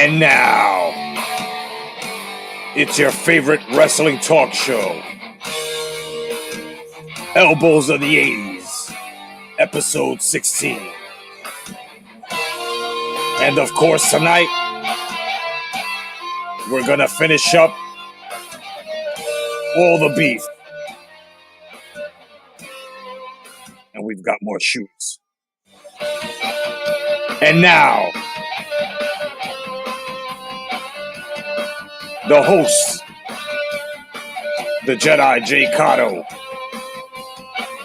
And now, it's your favorite wrestling talk show, Elbows of the 80s, episode 16. And of course, tonight, we're gonna finish up all the beef. And we've got more shoots. And now, the host, the Jedi Jay Cotto,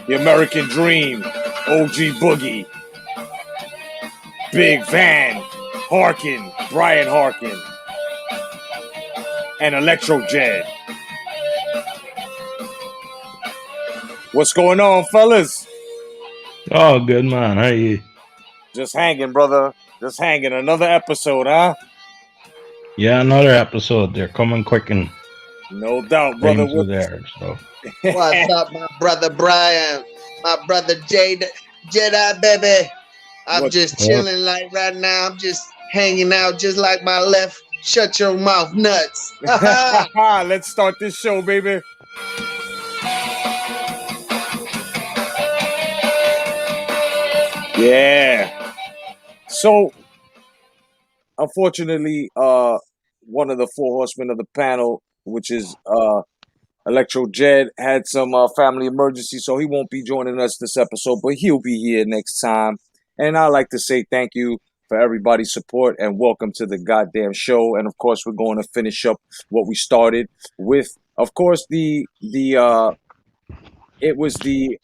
the American Dream, OG Boogie, Big Van Harkin, Brian Harkin, and Electro Jed. What's going on, fellas? Oh, good man. How are you? Just hanging, brother. Just hanging. Another episode, huh? Yeah, another episode. They're coming quick and No doubt, brother. things are there. So What's up, my brother Brian? My brother Jedi, baby. I'm just chilling like right now. I'm just hanging out just like my left. Shut your mouth, nuts. Let's start this show, baby. Yeah. So, unfortunately, one of the four horsemen of the panel, which is Electro Jed, had some family emergency, so he won't be joining us this episode, but he'll be here next time. And I'd like to say thank you for everybody's support and welcome to the goddamn show. And of course, we're going to finish up what we started with. Of course, it was the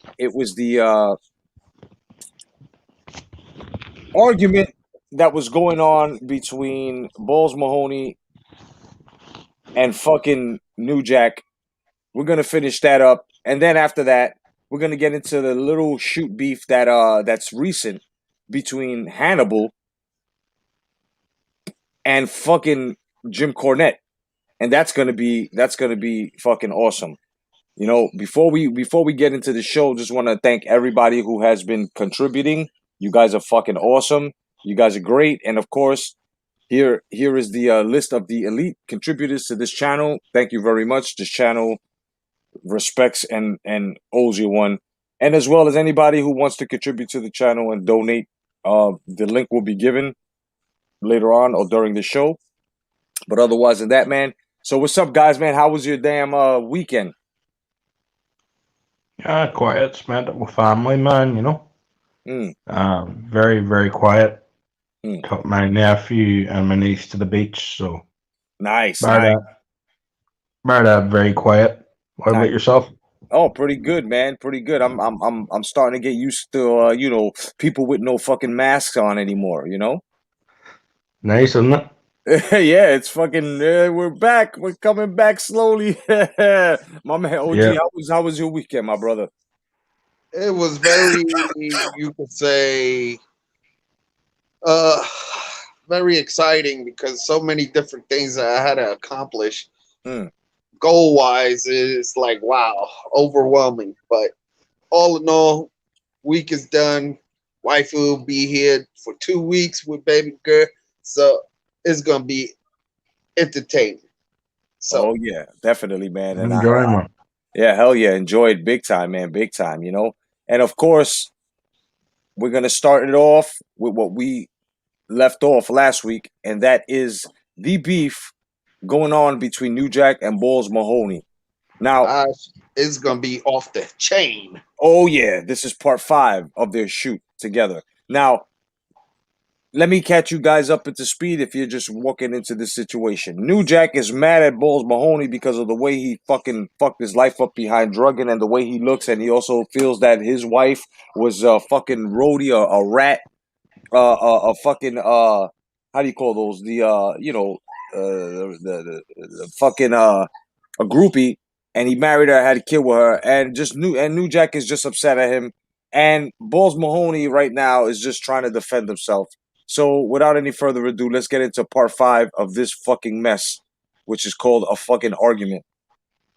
argument that was going on between Balls Mahoney and fucking New Jack. We're gonna finish that up, and then after that, we're gonna get into the little shoot beef that's recent between Hannibal and fucking Jim Cornette, and that's gonna be fucking awesome. You know, before we get into the show, just want to thank everybody who has been contributing. You guys are fucking awesome. You guys are great, and of course, here is the list of the elite contributors to this channel. Thank you very much. This channel respects and owes you one, and as well as anybody who wants to contribute to the channel and donate. The link will be given later on or during the show. But otherwise than that, man. So what's up, guys, man? How was your damn weekend? yeah, quiet. Spent it with family, man. You know, very very quiet. Took my nephew and my niece to the beach. So Nice. Very quiet. What about yourself? Oh, pretty good, man. Pretty good. I'm starting to get used to people with no fucking masks on anymore. You know. Nice, isn't it? Yeah, it's fucking. We're back. We're coming back slowly. My man, OG, Yeah. how was your weekend, my brother? It was very, you could say, very exciting because so many different things that I had to accomplish. Goal-wise, it's like, wow, overwhelming. But all in all, week is done. Wife will be here for 2 weeks with baby girl. So it's going to be entertaining. So, Oh yeah, definitely, man. And Enjoying it. yeah, hell yeah, enjoyed big time, man, big time. You know, and of course, we're gonna start it off with what we left off last week, and that is the beef going on between New Jack and Balls Mahoney. Now, it's going to be off the chain. oh yeah, this is part 5 of their shoot together. Now, let me catch you guys up into speed if you're just walking into this situation. New Jack is mad at Balls Mahoney because of the way he fucking fucked his life up behind drugging and the way he looks, and he also feels that his wife was a fucking roadie, a rat, a fucking how do you call those? The fucking a groupie, and he married her, had a kid with her, and New Jack is just upset at him, and Balls Mahoney right now is just trying to defend himself. So without any further ado, let's get into part 5 of this fucking mess, which is called a fucking argument.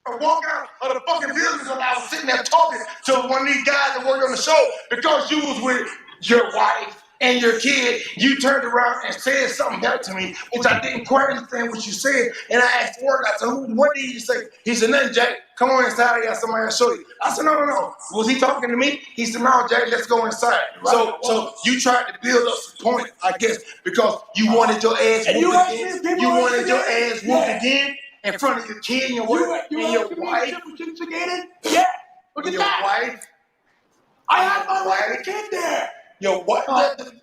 I walk out of the fucking building and I was sitting there talking to one of these guys that work on the show because you was with your wife and your kid, you turned around and said something back to me, which I didn't quite understand what you said. And I asked Ward, I said, what did you say? He said, nothing, Jack. Come on inside. I got somebody to show you. I said, no. Was he talking to me? He said, no, Jack, let's go inside. Right. So you tried to build up some point, I guess, because you wanted your ass whooped again. You wanted your ass whooped again in front of your kid and your wife. Yeah. Look at that. Wife. I had my wife and kid there. Your wife?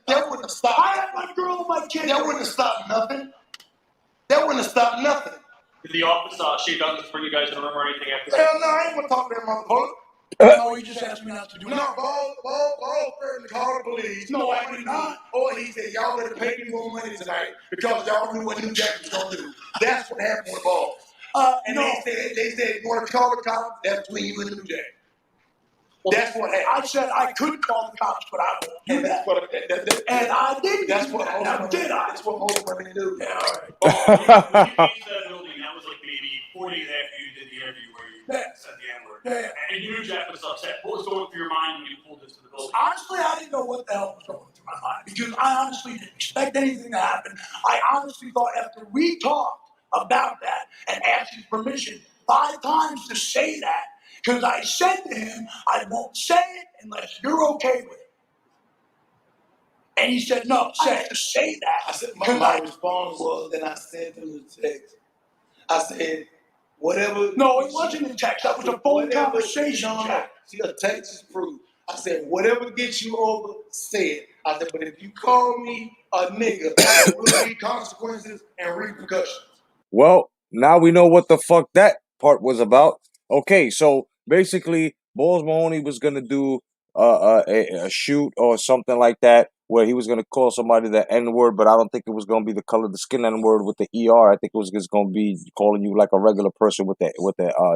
That wouldn't have stopped. I had my girl and my kid. That wouldn't have stopped nothing. That wouldn't have stopped nothing. Did the office Shea Douglas bring you guys in the room or anything after that? Hell no, I ain't gonna talk to that motherfucker. No, he just asked me not to do it. No, Bo threatened to call the police. No, I did not. Or he said, y'all better pay me more money tonight because y'all knew what New Jack was gonna do. That's what happened with Bo. And no. they said, you want to call the cops? That's between you and New Jack. Well, that's what happened. I said I could call the cops, but I won't do that. And I did. That's what That's what most women do. Yeah, all right. When you came to that building, that was like maybe 4 days after you did the interview where you said the N-word. Yeah. And you knew Jack was upset. What was going through your mind when you pulled into the building? Honestly, I didn't know what the hell was going through my mind because I honestly didn't expect anything to happen. I honestly thought after we talked about that and asked his permission 5 times to say that, because I said to him, I won't say it unless you're okay with it. And he said, no, say that. I said, my response was, then I sent him the text. I said, whatever. No, it wasn't a text. That was a phone conversation. See, a text is proof. I said, whatever gets you over, say it. I said, but if you call me a nigga, there will be consequences and repercussions. Well, now we know what the fuck that part was about. Okay, so basically, Balls Mahoney was gonna do a shoot or something like that, where he was gonna call somebody the N-word, but I don't think it was gonna be the color of the skin N-word with the ER. I think it was just gonna be calling you like a regular person with the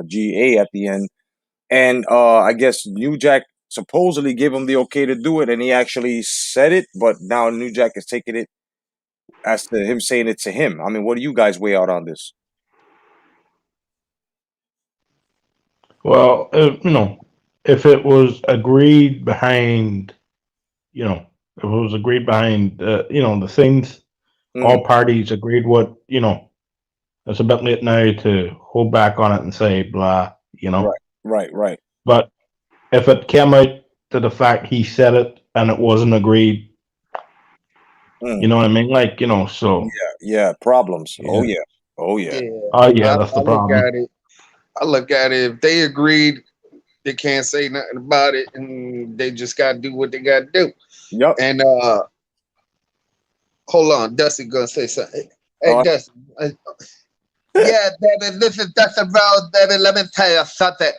GA at the end. And I guess New Jack supposedly gave him the okay to do it, and he actually said it, but now New Jack is taking it as to him saying it to him. I mean, what do you guys weigh out on this? Well, if it was agreed behind, the things, all parties agreed what, it's a bit late now to hold back on it and say blah, Right. But if it came out to the fact he said it and it wasn't agreed, you know what I mean? Like, so. Yeah, problems. Yeah. Oh yeah. That's the problem. I look at it. If they agreed, they can't say nothing about it, and they just got to do what they got to do. Yep. And hold on, Dusty gonna say something. Hey, Dusty. Yeah, baby, this is Dusty Rose, baby. Let me tell you something.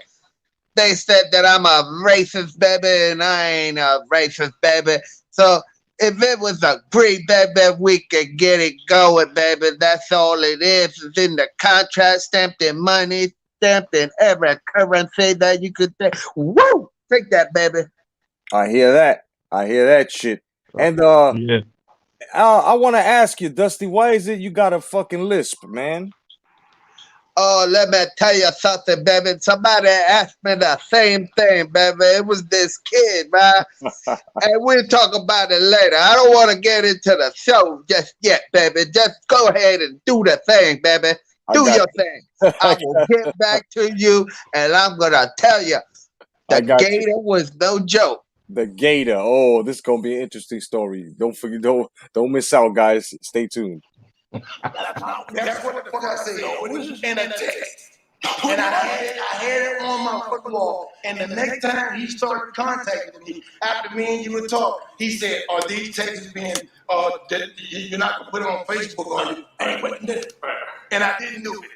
They said that I'm a racist, baby, and I ain't a racist, baby. So if it was agreed, baby, we could get it going, baby. That's all it is. It's in the contract, stamped in money, stamped in every currency that you could take. Woo! Take that, baby. I hear that shit. And I want to ask you, Dusty, why is it you got a fucking lisp, man? Oh, let me tell you something, baby. Somebody asked me the same thing, baby. It was this kid, man. And we'll talk about it later. I don't want to get into the show just yet, baby. Just go ahead and do the thing, baby. Do your thing. I will get back to you, and I'm going to tell you, the gator was no joke. The gator. Oh, this is going to be an interesting story. Don't forget, don't miss out, guys. Stay tuned. That's what the fuck I said. It was in a text. And I had it on my fucking wall. And the next time he started contacting me, after me and you would talk, he said, are these texts being, you're not going to put it on Facebook, are you? I ain't putting it. And I didn't do it.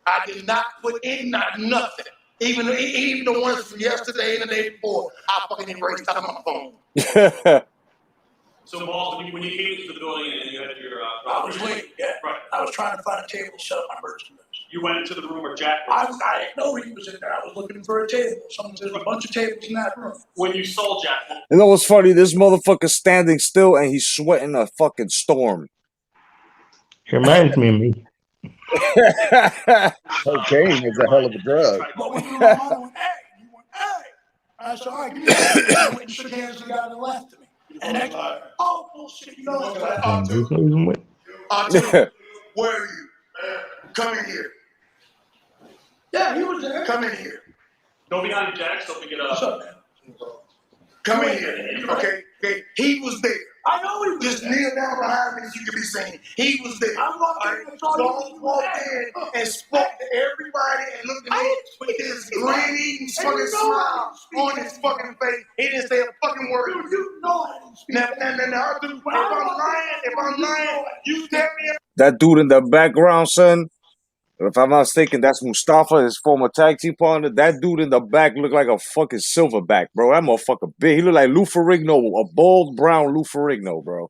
I did not put in nothing. Even the ones from yesterday and the day before, I fucking erased out of my phone. So, Balls, when you came into the building and you had your... I was waiting, yeah. Right. I was trying to find a table to set up my merchandise. You went into the room where Jack was? I didn't know he was in there. I was looking for a table. There's a bunch of tables in that room. When you saw Jack... You know what's funny? This motherfucker's standing still and he's sweating a fucking storm. He reminds me of me. Cocaine is a hell of a drug. But when you went, hey. I said, all right, give me that. I went and shook hands with the guy that left to me. And next, oh bullshit, you know what's like, where are you? Come in here. Yeah, he was there. Come in here. Don't be on Jack, so pick it What's up. up, man? Come in here. Okay. He was there. I know he was Just there. kneel down behind me so you can be seen. He was there. I'm walking. Don't walk in and spoke to everybody and looked at me with this grinning fucking smile on his fucking face. He didn't say a fucking word. Dude, you know I didn't speak. Now, dude, if I'm lying, you tell me. That dude in the background, son. If I'm not mistaken, that's Mustafa, his former tag team partner. That dude in the back looked like a fucking silverback, bro. That motherfucker big. He looked like Lou Ferrigno, a bald brown Lou Ferrigno, bro.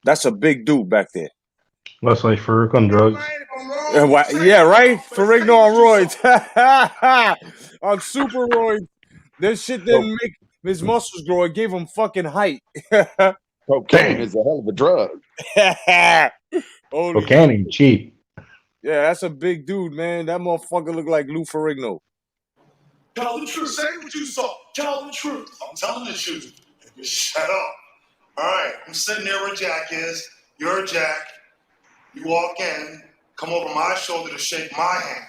That's a big dude back there. Looks like Farouk on drugs. Yeah, right? Ferrigno on roids. On super roids. This shit didn't make his muscles grow. It gave him fucking height. Cocaine is a hell of a drug. Cocaine ain't cheap. Yeah, that's a big dude, man. That motherfucker look like Lou Ferrigno. Tell the truth. Say what you saw. Tell the truth. I'm telling the truth. Shut up. All right. I'm sitting there where Jack is. You're Jack. You walk in, come over my shoulder to shake my hand.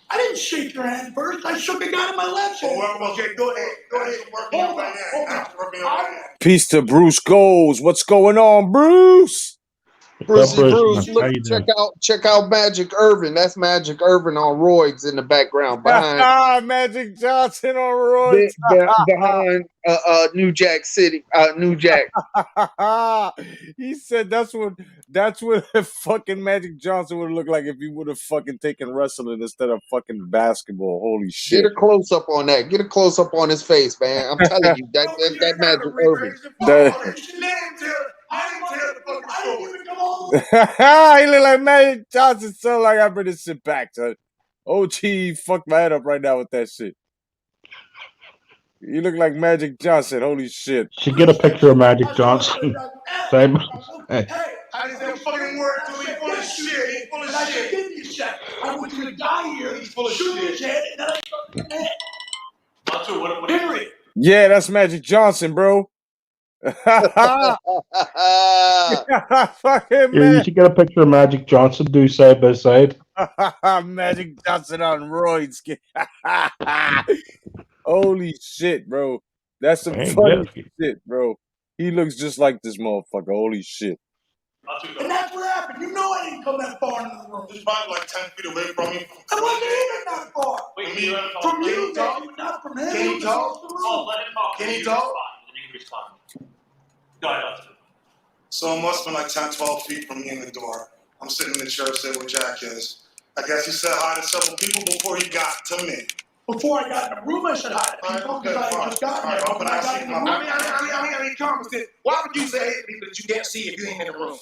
I didn't shake your hand first. I shook a guy in my left hand. Oh, okay, go ahead. Go ahead. Working on. Peace to Bruce Goals. What's going on, Bruce? Bruce, look, check out Magic Irvin. That's Magic Irvin on roids in the background behind Magic Johnson on roids behind New Jack City, New Jack. He said that's what fucking Magic Johnson would look like if he would have fucking taken wrestling instead of fucking basketball. Holy shit! Get a close up on that. Get a close up on his face, man. I'm telling you that Magic Irvin. I didn't tell the fucking story. He look like Magic Johnson, so like I better sit back, son. OG fucked my head up right now with that shit. You look like Magic Johnson. Holy shit. Should get a picture of Magic Johnson. Hey, I didn't say a fucking word to him. He's full of shit. He's full of shit. Give me a check. I went to the guy here. He's full of shit. And then I struck his head. Not sure what Period. Yeah, that's Magic Johnson, bro. Yeah, you should get a picture of Magic Johnson, do side by side. Magic Johnson on roids. Holy shit, bro. That's some funny shit, bro. He looks just like this motherfucker. Holy shit. And that's what happened. You know I didn't come that far into the room. He's probably like 10 feet away from me. I wasn't even that far. From you, not from him. Can he talk? Oh, let him talk. Can he talk? Then he can respond. Go ahead. So it must have been like 10, 12 feet from me in the door. I'm sitting in the chair sitting where Jack is. I guess he said hi to several people before he got to me. Before I got in the room, I said hi to people because I just got there. But when I got in the room, I mean, come on. Why would you say hey to people that you can't see if you ain't in the room?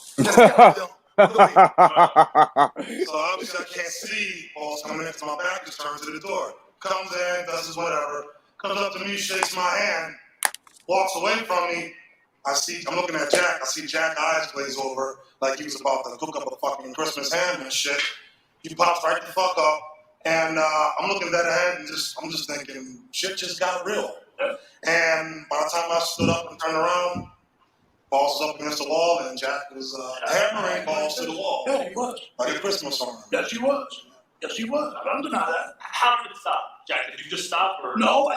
So obviously I can't see balls coming into my back, just turns to the door. Comes in, does his whatever. Comes up to me, shakes my hand, walks away from me. I'm looking at Jack. I see Jack eyes glaze over like he was about to cook up a fucking Christmas ham and shit. He pops right the fuck up. And I'm looking at that head and I'm just thinking, shit just got real. And by the time I stood up and turned around, balls was up against the wall, and Jack was hammering balls to the wall. yeah, he was. Like a Christmas song. Yes, he was. Yes, he was. I don't deny that. How did it stop? Jack, did you just stop? Or? No,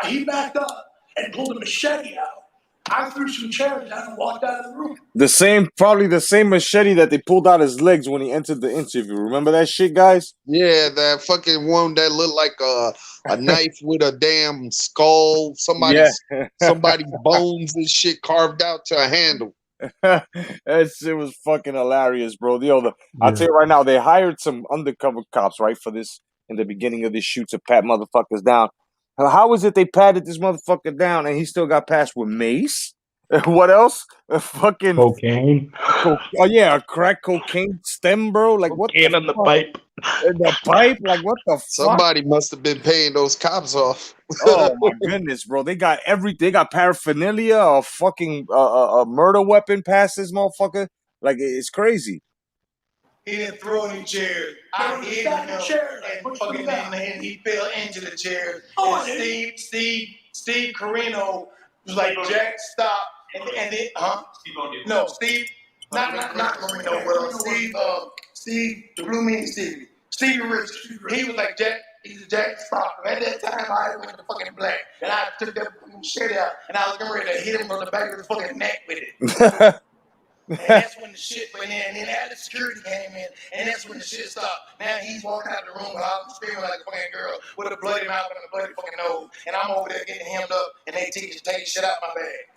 he backed up and pulled a machete out. I threw some chairs down and walked out of the room. Probably the same machete that they pulled out his legs when he entered the interview. Remember that shit, guys? Yeah, that fucking one that looked like a knife with a damn skull. Somebody's bones and shit carved out to a handle. That shit was fucking hilarious, bro. I'll tell you right now, they hired some undercover cops, right, for this in the beginning of this shoot to pat motherfuckers down. How is it they patted this motherfucker down and he still got passed with mace? What else? Fucking cocaine. Oh yeah, a crack cocaine stem, bro. Like what? Cocaine in the pipe. In the pipe? Like what the fuck? Somebody must have been paying those cops off. Oh my goodness, bro. They got They got paraphernalia, a fucking a murder weapon past this motherfucker. Like it's crazy. He didn't throw any chairs. I hit him and he fell into the chair. Oh, and Steve Carino It was like, Jack, stop. And then, Steve O'Neill. No, Steve, not Marino, well, Steve, the Blue Mean Stevie. Stevie Rich. He was like, Jack, stop. At that time, I went to fucking black. And I took that fucking shit out. And I was getting ready to hit him on the back of his fucking neck with it. And that's when the shit went in. And then after security came in, and that's when the shit stopped. Now he's walking out the room hollering, screaming like a fucking girl with a bloody mouth and a bloody fucking nose. And I'm over there getting hemmed up, and they take shit out my bag.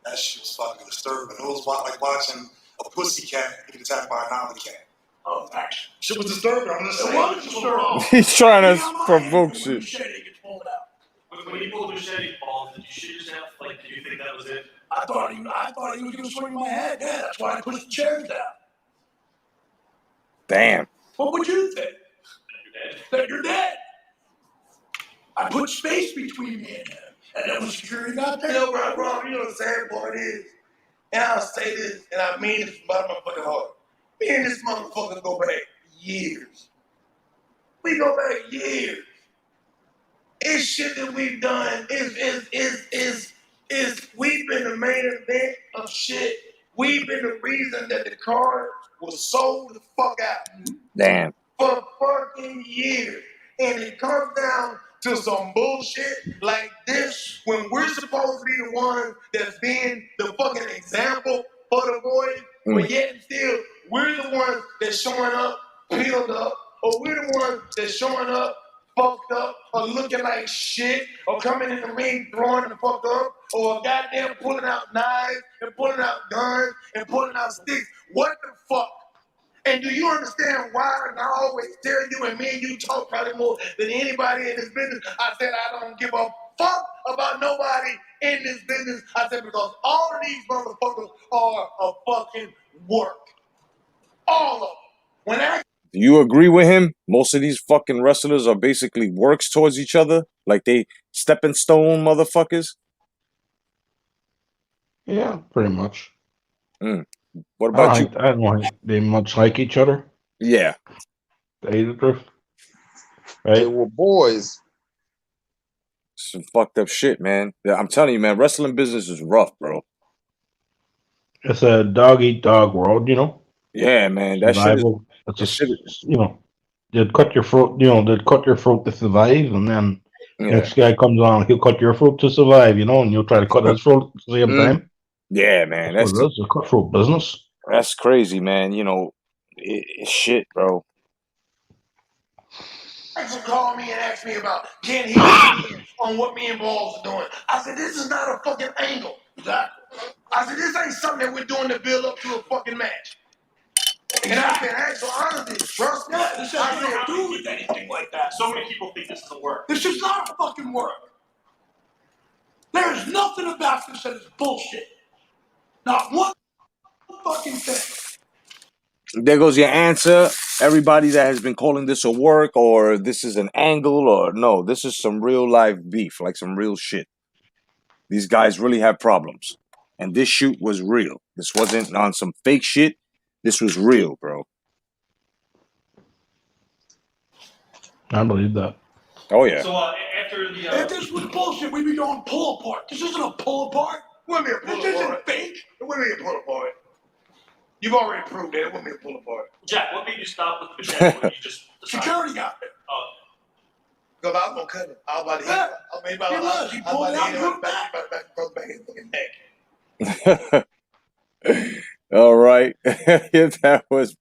That shit was fucking disturbing. It was like watching a pussy cat get attacked by an alley cat. Oh, thanks. Shit was disturbing. I'm just saying. It was disturbing. He's trying to provoke shit. When you pulled machete balls, did you shoot yourself? Like, did you think that was it? I thought he was going to swing my head. Yeah, that's why I pushed the chairs down. Damn. What would you think? That you're dead. That you're dead. I put space between me and him, and there was security out there. You know, bro, you know what the sad part is? And I'll say this, and I mean this from the bottom of my fucking heart. Me and this motherfucker go back years. We go back years. It's shit that we've done. We've been the main event of shit. We've been the reason that the card was sold the fuck out. Damn. For fucking years. And it comes down to some bullshit like this when we're supposed to be the ones that's being the fucking example for the boys, but yet and still we're the ones that's showing up peeled up, or we're the ones that's showing up fucked up, or looking like shit, or coming in the ring throwing the fuck up, or goddamn pulling out knives and pulling out guns and pulling out sticks. What the fuck? And do you understand why? And I always tell you, and me and you talk probably more than anybody in this business. I said I don't give a fuck about nobody in this business. I said because all of these motherfuckers are a fucking work. All of them. When I Do you agree with him? Most of these fucking wrestlers are basically works towards each other, like they stepping stone motherfuckers. Yeah, pretty much. What about you? I don't think they much like each other. Yeah. To tell you the truth. They Right? were boys. Some fucked up shit, man. Yeah, I'm telling you, man, wrestling business is rough, bro. It's a dog eat dog world, you know. Yeah, man. That shit is, Survival. that It's shit a, is, you know, they'd cut your throat. You know, they'd cut your throat to survive, and then yeah. next guy comes on, he'll cut your throat to survive. You know, and you'll try to cut his throat at the same time. Yeah, man. That's what it is. It's a cutthroat business. That's crazy, man. You know, it's shit, bro. People call me and ask me about can he on what me and Balls are doing. I said, this is not a fucking angle. Exactly. I said, this ain't something that we're doing to build up to a fucking match. And I've been actually honestly, trust me. This has nothing to do with anything like that. So many people think this is a work. This is not a fucking work. There's nothing about this that is bullshit. Not one fucking thing. There goes your answer. Everybody that has been calling this a work or this is an angle or no, this is some real live beef, like some real shit. These guys really have problems. And this shoot was real. This wasn't on some fake shit. This was real, bro. I believe that. Oh, yeah. So after the If this was bullshit, we'd be doing pull apart. This isn't a pull apart. What do you mean a pull This apart? isn't fake. What do you mean a pull apart? You've already proved that. It wouldn't be a pull apart. Jack, what made you stop with the machete when you just decided? Security got there. Because I was going to cut him. I was about to hit Yeah. him. I was about He to was. He pulled it out and put it back. back his fucking neck. All right. That was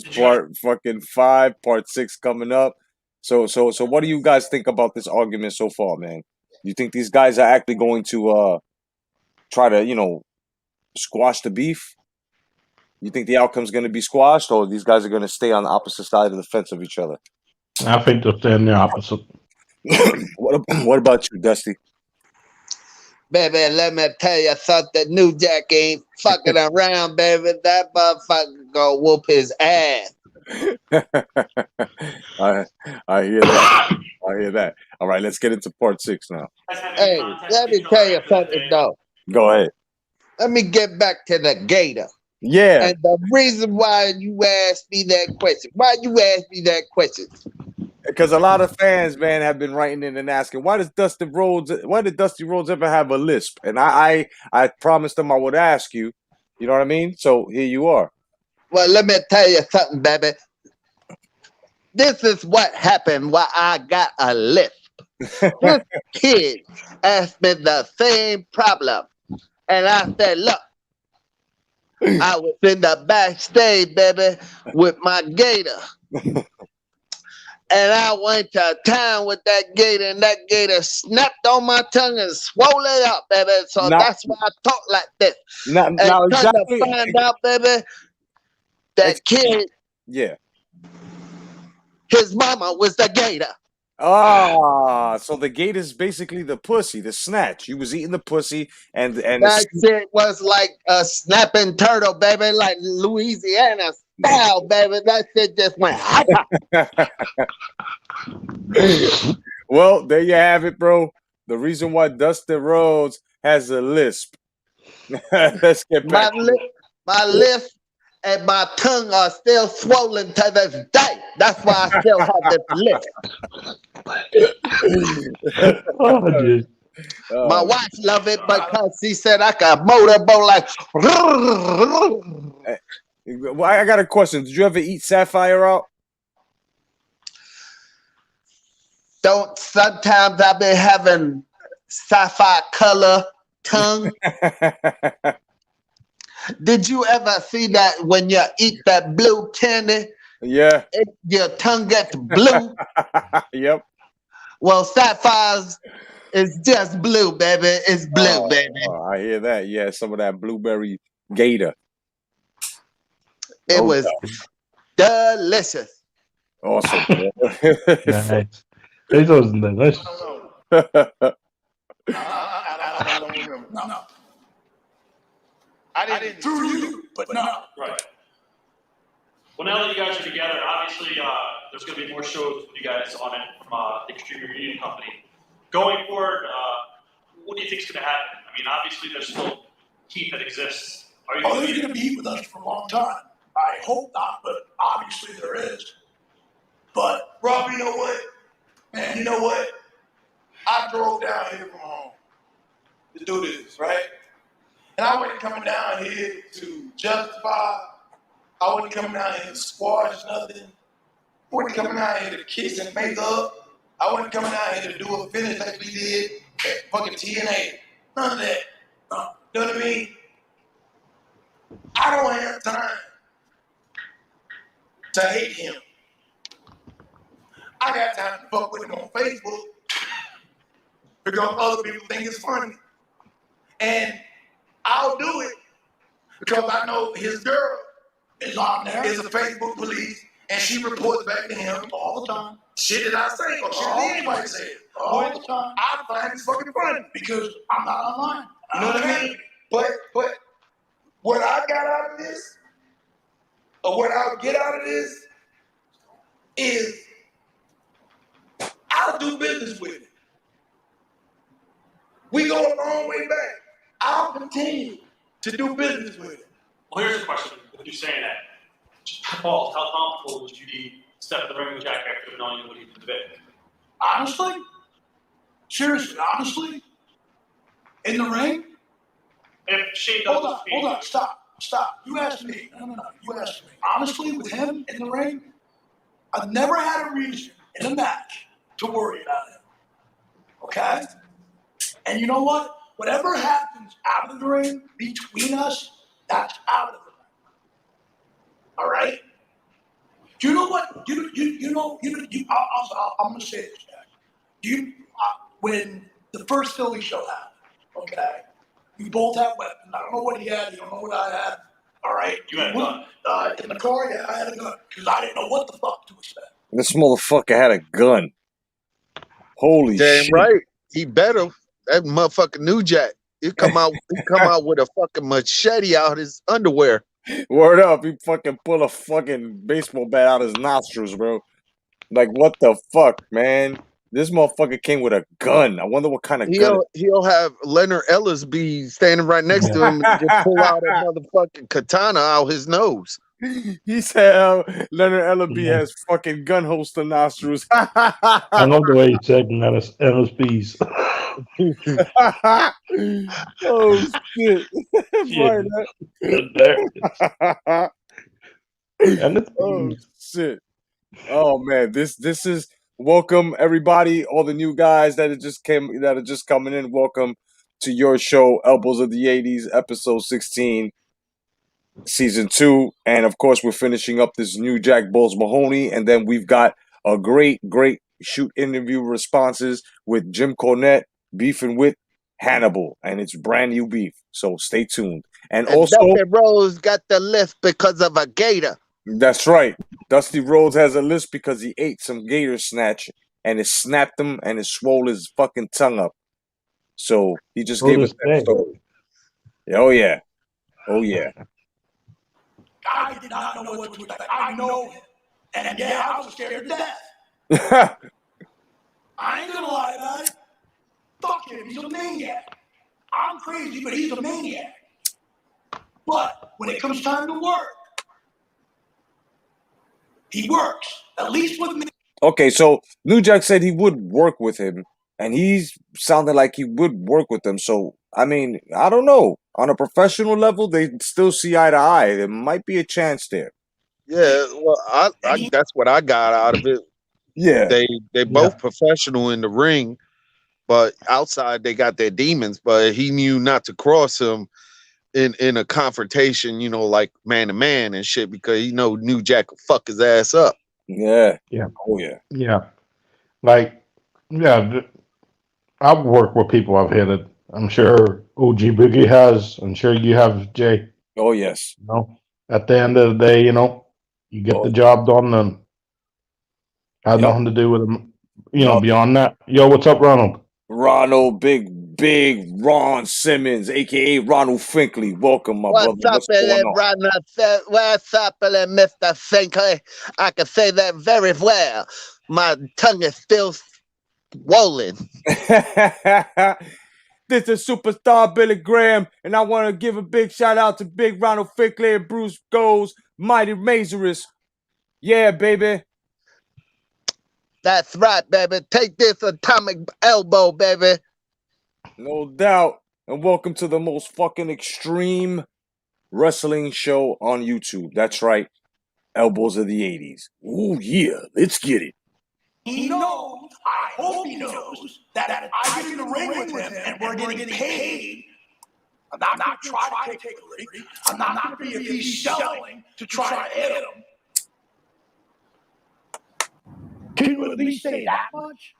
part fucking 5, part 6 coming up. So what do you guys think about this argument so far, man? You think these guys are actually going to try to, you know, squash the beef? You think the outcome's going to be squashed, or these guys are going to stay on the opposite side of the fence of each other? I think they're staying the opposite. What about you, Dusty? Baby, let me tell you something. New Jack ain't fucking around, baby. That motherfucker gonna whoop his ass. I hear that. I hear that. All right, let's get into part 6 now. Hey, let me tell you something, though. Go ahead. Let me get back to the Gator. Yeah. And the reason why you asked me that question, because a lot of fans, man, have been writing in and asking, why did Dusty Rhodes ever have a lisp? And I promised them I would ask you. You know what I mean? So here you are. Well, let me tell you something, baby. This is what happened why I got a lisp. This kid asked me the same problem. And I said, look, I was in the backstage, baby, with my gator. And I went to town with that gator, and that gator snapped on my tongue and swole it up, baby. So Now- that's why I talk like this. Now And come exactly. to find out, baby, that kid, Yeah. his mama was the gator. Ah, so the gate is basically the pussy, the snatch. You was eating the pussy, and That shit was like a snapping turtle, baby, like Louisiana style, baby. That shit just went. Well, there you have it, bro. The reason why Dusty Rhodes has a lisp. Let's get back. My lips and my tongue are still swollen to this day. That's why I still have this lip. Oh, dude. My wife love it because she said I can motorboat like. Well, I got a question. Did you ever eat Sapphire out? Don't sometimes I be having sapphire color tongue. Did you ever see that when you eat that blue candy? Yeah. Your tongue gets blue. Yep. Well, sapphires is just blue, baby. It's blue, baby. I hear that. Yeah, some of that blueberry gator. It was delicious. Awesome. Nice. It wasn't delicious. I don't remember. No. I didn't through you, but no. Right. Well, now that you guys are together, obviously there's going to be more shows with you guys on it from the Extreme Reunion Company. Going forward, what do you think is going to happen? I mean, obviously there's still heat that exists. Are you There's going to be heat with us for a long time. I hope not, but obviously there is. But, Rob, you know what? Man, you know what? I drove down here from home to do this, right? And I wasn't coming down here to justify. I wasn't coming down here to squash nothing. I wasn't coming down here to kiss and make up. I wasn't coming down here to do a finish like we did at fucking TNA. None of that. You know what I mean? I don't have time to hate him. I got time to fuck with him on Facebook because other people think it's funny. And I'll do it because I know his girl is on there, is a Facebook police, and she reports back to him all the time. Shit that I say or shit that anybody says. All the time. I find it fucking funny because I'm not online. You know what I mean? But what I got out of this, or what I'll get out of this, is I'll do business with it. We go a long way back. I'll continue to do business with it. Well, here's a question with you saying that. Paul, how comfortable would you be stepping in the ring with Jack after knowing what he did to Vic? Honestly? Seriously, honestly? In the ring? If Shane does Hold on, stop. You asked me. No, you asked me. Honestly, with him in the ring, I've never had a reason in a match to worry about him. Okay? And you know what? Whatever happens out of the ring between us, that's out of the ring. All right? You know what? I'm gonna say this, Jack. When the first Philly show happened, okay? We both had weapons. I don't know what he had. You don't know what I had. All right? You had a gun. In the car, yeah, I had a gun because I didn't know what the fuck to expect. This motherfucker had a gun. Holy Damn shit. right. He better. That motherfucking New Jack. He come out with a fucking machete out his underwear. Word up. He fucking pull a fucking baseball bat out his nostrils, bro. Like, what the fuck, man? This motherfucker came with a gun. I wonder what kind of gun. He'll have Leonard Ellis be standing right next to him and just pull out that motherfucking katana out his nose. He said Leonard Ellaby has fucking gun holster nostrils. I love the way he said NSBs. Oh shit! Shit. Brian, oh NSBs. shit! Oh man, this is welcome everybody, all the new guys that are just coming in. Welcome to your show, Elbows of the '80s, episode 16, season 2, and of course we're finishing up this new Jack Balls Mahoney, and then we've got a great shoot interview responses with Jim Cornette beefing with Hannibal, and it's brand new beef. So stay tuned. And also, Dusty Rose got the list because of a gator. that's right. Dusty Rhodes has a list because he ate some gator snatch and it snapped him and it swole his fucking tongue up. So he just gave us that story. Oh yeah. Oh yeah. I did not know what to expect. I know him. And yeah, I was scared to death. I ain't gonna lie about it. Fuck him, he's a maniac. I'm crazy, but he's a maniac. But when it comes time to work, he works. At least with me. Okay, so New Jack said he would work with him, and he's sounded like he would work with them. So I mean, I don't know. On a professional level, they still see eye to eye. There might be a chance there. Yeah, well, I that's what I got out of it. Yeah, they both professional in the ring, but outside they got their demons. But he knew not to cross him in a confrontation, you know, like man to man and shit, because New Jack will fuck his ass up. Yeah. Oh yeah. Like, I've worked with people I've hated. I'm sure OG Boogie has. I'm sure you have, Jay. Oh yes. At the end of the day, you get the job done, and had nothing to do with him. Beyond that. Yo, what's up, Ronald? Ronald, big Ron Simmons, aka Ronald Finkley. Welcome, my brother. What's up, Mr. Finkley? I can say that very well. My tongue is still swollen. This is superstar Billy Graham, and I want to give a big shout out to Big Ronald Finkley and Bruce Goes, Mighty Mazurus. Yeah, baby. That's right, baby. Take this atomic elbow, baby. No doubt. And welcome to the most fucking extreme wrestling show on YouTube. That's right. Elbows of the 80s. Ooh, yeah. Let's get it. He knows, I hope he knows, that if I get in the ring with him and we're getting paid, I'm not going to try to take a lick. I'm not going to be if he's selling to try to hit him. Can you at least say that much?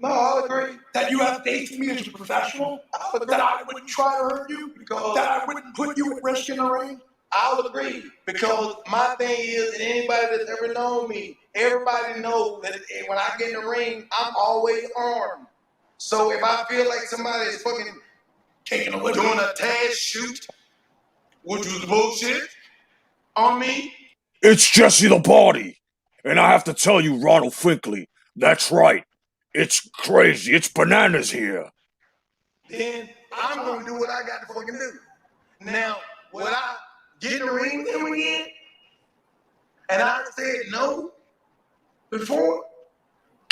No, I'll agree. That you have faith in me as a professional? That I wouldn't try to hurt you? That I wouldn't put you at risk in the ring? I'll agree. Because my thing is, and anybody that's ever known me, everybody knows that when I get in the ring, I'm always armed. So if I feel like somebody is fucking doing a tag shoot, which was bullshit, on me. It's Jesse the Body. And I have to tell you, Ronald Finkley, that's right. It's crazy. It's bananas here. Then I'm going to do what I got to fucking do. Now, will I get in the ring with him again? And I said no before?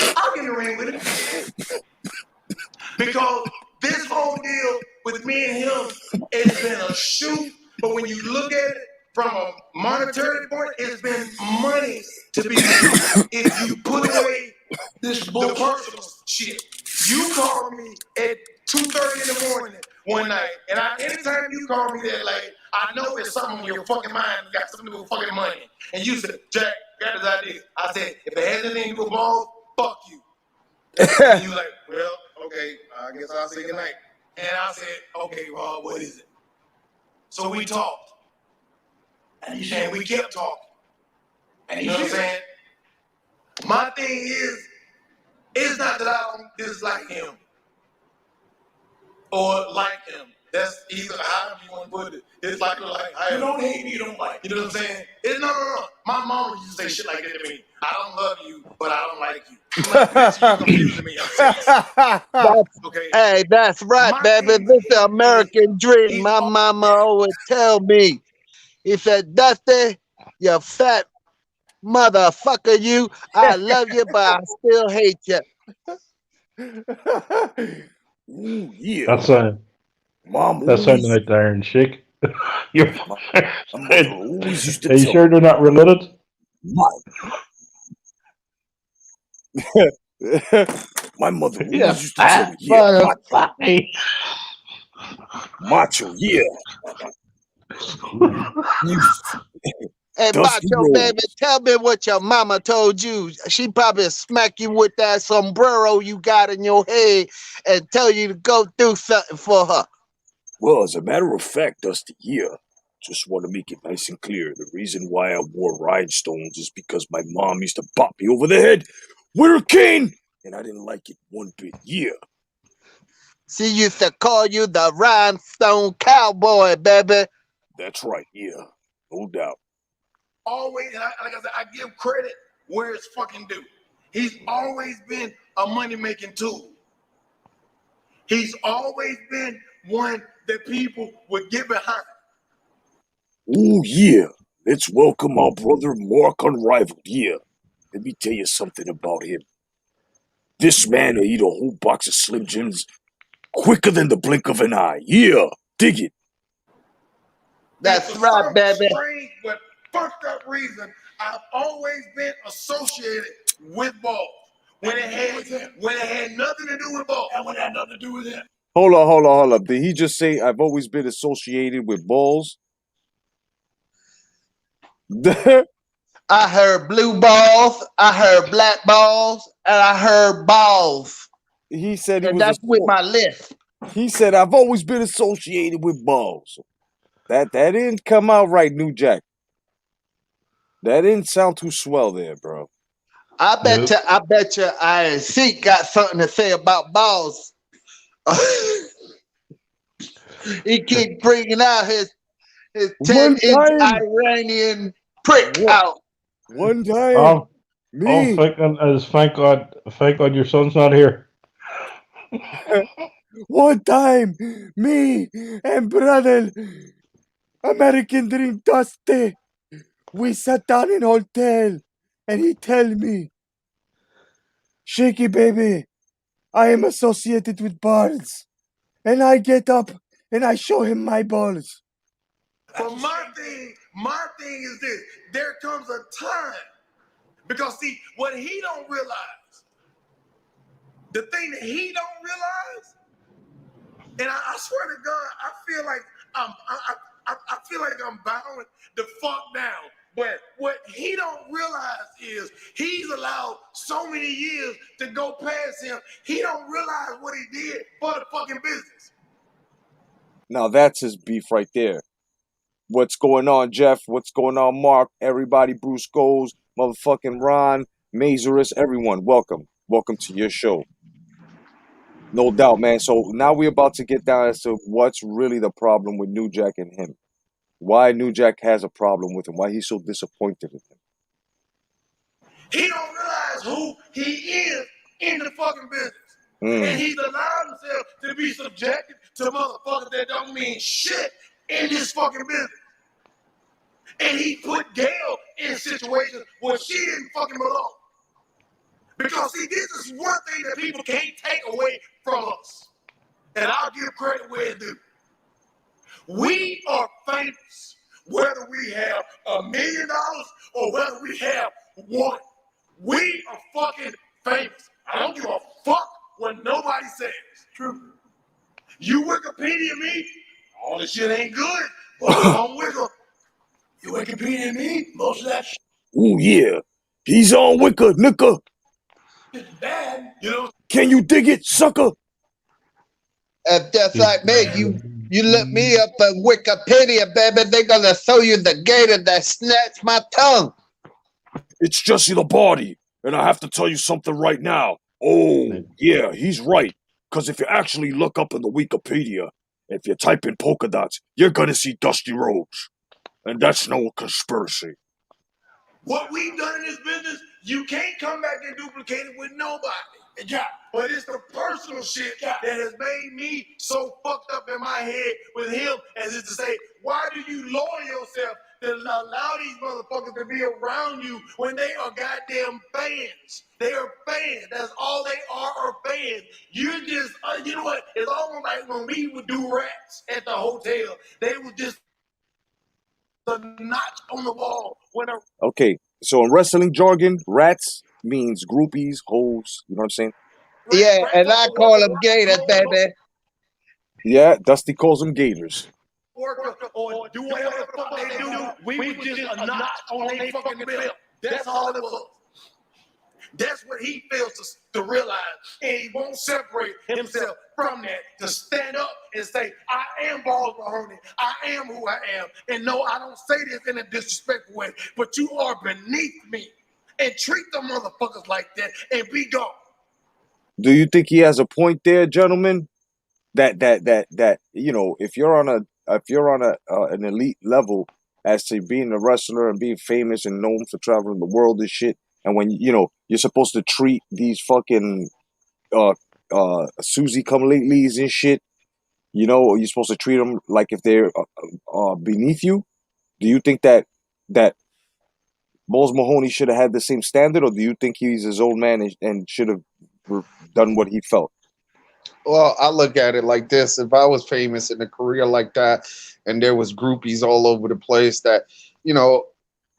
I'll get in the ring with him. Because this whole deal with me and him has been a shoot. But when you look at it from a monetary point, it's been money to be made. If you put away this personal shit. You called me at 2:30 in the morning one night, and anytime you call me that late, I know there's something on your fucking mind got something to do with fucking money. And you said, Jack, got this idea. I said, if it has anything to do with balls, fuck you. And you like, well, okay, I guess I'll say goodnight. And I said, okay, Rob, what is it? So we talked. And he said, we kept talking. And you know what I'm saying? My thing is, it's not that I don't dislike him or like him. That's either however you want to put it. It's like or like. You don't hate me, you don't like. You know what I'm saying? It's no. My mama used to say shit like that to me. I don't love you, but I don't like you. I'm like, bitch, you confusing me. Okay. Hey, that's right, baby. This is the American dream. My mama always tell me. He said, Dusty, You fat motherfucker, you. I love you, but I still hate you. Ooh, yeah. That's a Mom that sounded always, like the Iron Sheik. Your my, father my mother said, always used to "Are you tell sure me, they're not related?" my, my mother You always used to tell fat me, yeah, motherfucker. macho, yeah, you Hey, dusty Macho baby, rose. tell me what your mama told you. She probably smack you with that sombrero you got in your head and tell you to go do something for her. Well, as a matter of fact, Dusty, yeah, just want to make it nice and clear. The reason why I wore rhinestones is because my mom used to bop me over the head with her cane, and I didn't like it one bit, yeah. She used to call you the rhinestone cowboy, baby. That's right, yeah, no doubt. Always, and like I said, I give credit where it's fucking due. He's always been a money making tool. He's always been one that people would get behind. Ooh, yeah. Let's welcome our brother Mark Unrivaled. Yeah. Let me tell you something about him. This man will eat a whole box of Slim Jims quicker than the blink of an eye. Yeah. Dig it. And That's for right, some baby. strange but fucked up reason, I've always been associated with balls. When it had nothing to do with balls. And when it had nothing to do with him. Hold on. Did he just say I've always been associated with balls? I heard blue balls, I heard black balls, and I heard balls. He said he And was that's with my list. he said I've always been associated with balls. That didn't come out right, New Jack. That didn't sound too swell there, bro. I bet you Iron Sheik got something to say about balls. He keep bringing out his One 10-inch time, Iranian prick what? out. One time, Oh, me, thank God your son's not here. one time, me and brother American Dream Dusty, we sat down in hotel, and he tell me, Shaky baby, I am associated with balls, and I get up and I show him my balls. But my thing is this: there comes a time, because see, what he don't realize, the thing that he don't realize, and I swear to God, I feel like I feel like I'm bowing the fuck down. But what he don't realize is he's allowed so many years to go past him. He don't realize what he did for the fucking business. Now that's his beef right there. What's going on, Jeff? What's going on, Mark? Everybody, Bruce Goes, motherfucking Ron, Mazurus, everyone, welcome. Welcome to your show. No doubt, man. So now we're about to get down as to what's really the problem with New Jack and him. Why New Jack has a problem with him. Why he's so disappointed in him. He don't realize who he is in the fucking business. And he's allowed himself to be subjected to motherfuckers that don't mean shit in this fucking business. And he put Gail in situations where she didn't fucking belong. Because see, this is one thing that people can't take away from us. And I'll give credit where it's due. We are famous, whether we have $1 million or whether we have one. We are fucking famous. I don't give a fuck what nobody says. True. You Wikipedia me, all this shit ain't good, but I'm Wicca. You Wikipedia me, most of that shit Ooh, yeah. He's on Wicca, nigga. is bad. You know? Can you dig it, sucker? If that's like me, you look me up on Wikipedia, baby, they're gonna show you the gator that snatched my tongue. It's Jesse the Body, and I have to tell you something right now. Oh, yeah, he's right. Because if you actually look up in the Wikipedia, if you type in polka dots, you're gonna see Dusty Rhodes. And that's no conspiracy. What we've done in this business, you can't come back and duplicate it with nobody. Yeah. But it's the personal shit that has made me so fucked up in my head with him, as is to say, why do you lower yourself to allow these motherfuckers to be around you when they are goddamn fans. They are fans. That's all they are fans. You just, you know what? It's almost like when we would do rats at the hotel. They would just a notch on the wall. Okay, so in wrestling jargon, rats means groupies, hoes. You know what I'm saying? Yeah, and I call them gators, baby. Yeah, Dusty calls them gators. Or do whatever the fuck they do. We were just a notch on their fucking belt. That's all it was. That's what he fails to realize. And he won't separate himself from that to stand up and say, I am Balls Mahoney. I am who I am. And no, I don't say this in a disrespectful way, but you are beneath me. And treat the motherfuckers like that and be gone. Do you think he has a point there, gentlemen? That you know, if you're on an elite level as to being a wrestler and being famous and known for traveling the world and shit, and when you know you're supposed to treat these fucking Susie come latelys and shit, you know, you're supposed to treat them like if they're beneath you. Do you think that Balls Mahoney should have had the same standard, or do you think he's his own man and should have done what he felt? Well, I look at it like this. If I was famous in a career like that and there was groupies all over the place that, you know,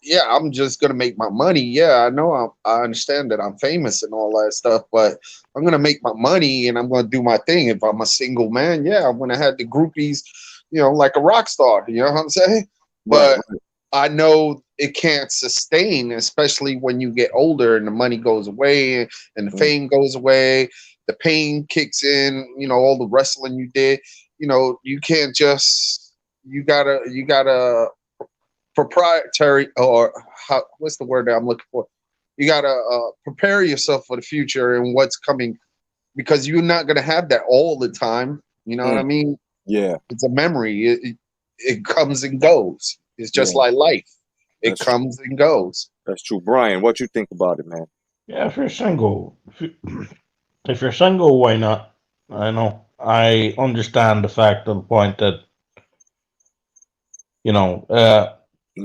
yeah, I'm just going to make my money. Yeah, I know I understand that I'm famous and all that stuff, but I'm going to make my money and I'm going to do my thing. If I'm a single man, yeah, I'm going to have the groupies, you know, like a rock star. You know what I'm saying? But Right. I know it can't sustain, especially when you get older and the money goes away and the fame goes away, the pain kicks in, you know, all the wrestling you did, you know, you can't just, you gotta proprietary, or what's the word that I'm looking for? You gotta prepare yourself for the future and what's coming, because you're not gonna have that all the time. You know what I mean? Yeah. It's a memory. It comes and goes. It's just Yeah. like life. It That's comes and goes. That's true. Brian, what you think about it, man? Yeah, if you're single, if you're single, why not? I know. I understand the fact of the point that, you know,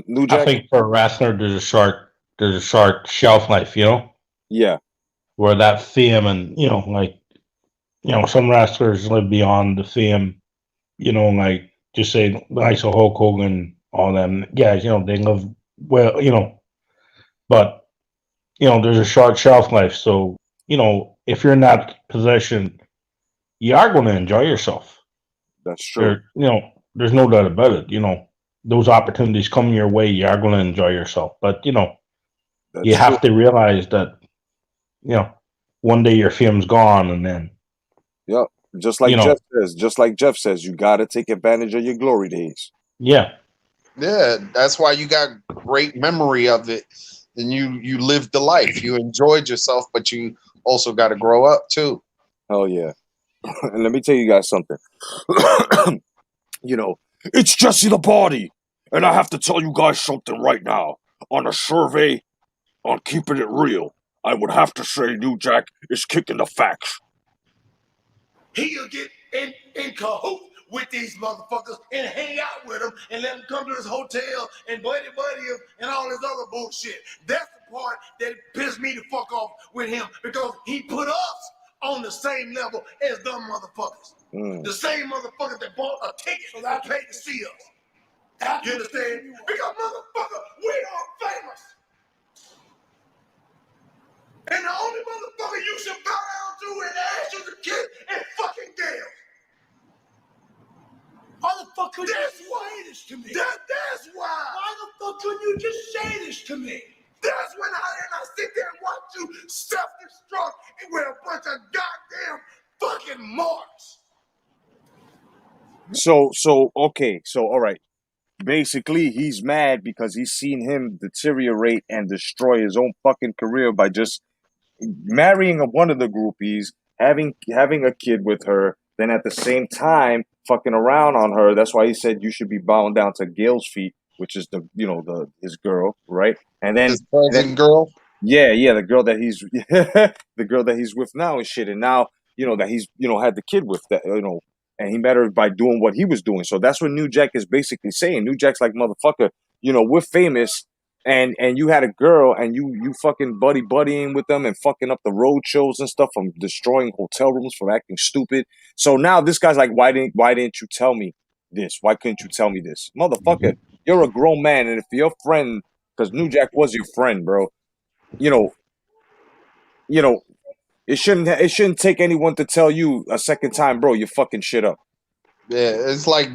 New I Jack? think for a wrestler, there's a short shelf life, you know, Yeah. where that fame and, you know, like, you know, some wrestlers live beyond the fame, you know, like, just say, the likes of Hulk Hogan, all them guys, you know, they live well, you know, but, you know, there's a short shelf life. So, you know, if you're in that position, you are going to enjoy yourself. That's true. You know, there's no doubt about it. You know, those opportunities come your way, you are going to enjoy yourself. But, you know, That's you true. have to realize that, you know, one day your fame's gone, and then, Yep. Just you like know, Jeff says, you got to take advantage of your glory days. yeah. Yeah, that's why you got great memory of it, and you lived the life. You enjoyed yourself, but you also got to grow up too. Hell yeah. And let me tell you guys something. You know, it's Jesse the Body, and I have to tell you guys something right now. On a survey on keeping it real, I would have to say New Jack is kicking the facts. He'll get in cahoots with these motherfuckers and hang out with them and let them come to his hotel and buddy him and all this other bullshit. That's the part that pissed me the fuck off with him, because he put us on the same level as them motherfuckers. The same motherfuckers that bought a ticket so that paid to see us. You understand? Because motherfucker, we are famous. And the only motherfucker you should bow down to and ask you to kiss is fucking Gail. Why the fuck could you That's say why. this to me? That's why. Why the fuck couldn't you just say this to me? That's when I sit there and watch you self-destruct with a bunch of goddamn fucking marks. So okay, so all right. Basically, he's mad because he's seen him deteriorate and destroy his own fucking career by just marrying one of the groupies, having a kid with her, then at the same time fucking around on her. That's why he said you should be bowing down to Gail's feet, which is his girl, right? And then His present girl. yeah, the girl that he's the girl that he's with now and shit. And now, that he's, had the kid with that, and he met her by doing what he was doing. So that's what New Jack is basically saying. New Jack's like, motherfucker, we're famous, and you had a girl, and you fucking buddying with them and fucking up the road shows and stuff, from destroying hotel rooms, from acting stupid. So now this guy's like, why didn't you tell me this? Why couldn't you tell me this, motherfucker? You're a grown man, and if your friend, because New Jack was your friend, bro, you know, you know, it shouldn't take anyone to tell you a second time, bro, you're fucking shit up. Yeah, it's like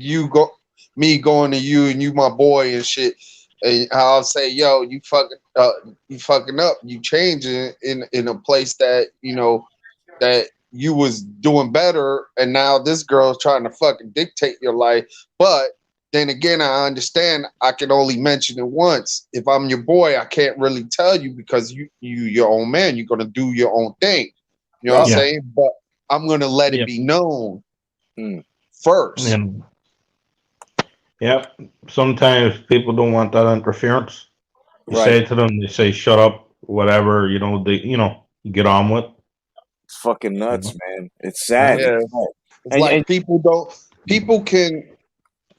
me going to you and you my boy and shit. And I'll say, yo, you fucking up. You changing in a place that that you was doing better, and now this girl's trying to fucking dictate your life. But then again, I understand I can only mention it once. If I'm your boy, I can't really tell you because you your own man. You're gonna do your own thing. You know what I'm saying? But I'm gonna let it be known first. And sometimes people don't want that interference. You say to them, they say, "Shut up," whatever. They get on with. It's fucking nuts, man. It's sad. Yeah, it's like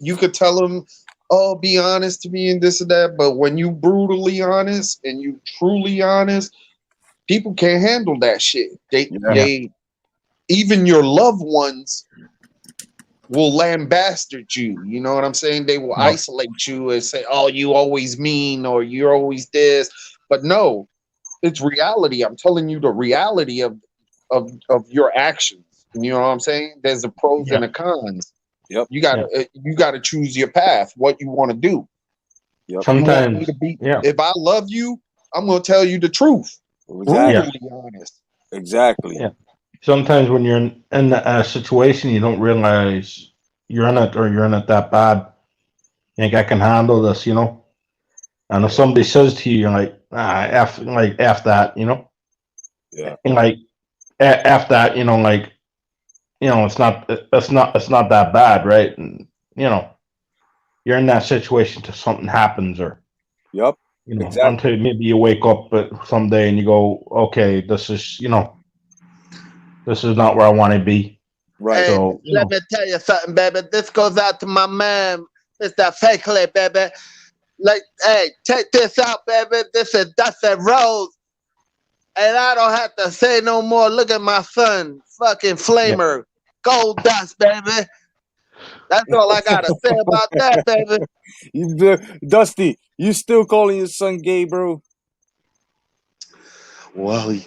you could tell them, oh, be honest to me and this and that, but when you brutally honest and you truly honest, people can't handle that shit. They even your loved ones will lambast you. You know what I'm saying? They will isolate you and say, oh, you always mean, or you're always this. But no, it's reality. I'm telling you the reality of your actions. You know what I'm saying? There's the pros and the cons. Yep. You gotta choose your path, what you want to do. Yep. Sometimes, if I love you, I'm gonna tell you the truth. Brutally honest. Exactly. Yeah. Sometimes when you're in a situation, you don't realize you're in it, or you're in it that bad. You think I can handle this, And if somebody says to you, you're like, F that, Yeah. And like, F that, it's not that bad, right? And you're in that situation till something happens, or exactly. until maybe you wake up someday and you go, okay, this is not where I want to be. Right. Hey, so let me tell you something, baby. This goes out to my man, Mr. Fakely, baby. Like, hey, check this out, baby. This is Dusty Rose. And I don't have to say no more. Look at my son, fucking Flamer. Gold Dust, baby. That's all I gotta say about that, baby. Dusty, you still calling your son gay, bro? Well,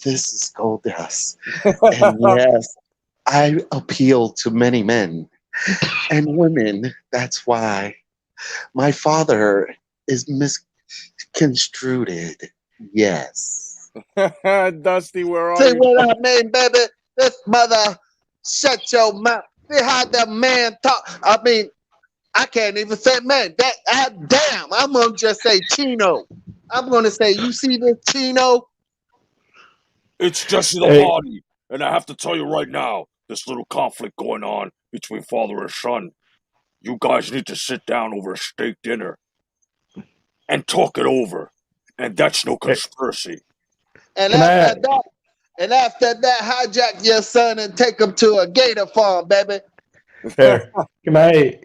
this is Gold Dust. And yes, I appeal to many men and women. That's why my father is misconstrued. Yes. Dusty, where are See you? what I mean, baby? This mother, shut your mouth. See how that man talk? I mean, I can't even say man. Damn, I'm gonna just say Chino. I'm gonna say, you see this Chino? It's Jesse the Body, and I have to tell you right now, this little conflict going on between father and son. You guys need to sit down over a steak dinner and talk it over, and that's no conspiracy. And after that, hijack your son and take him to a gator farm, baby. Can I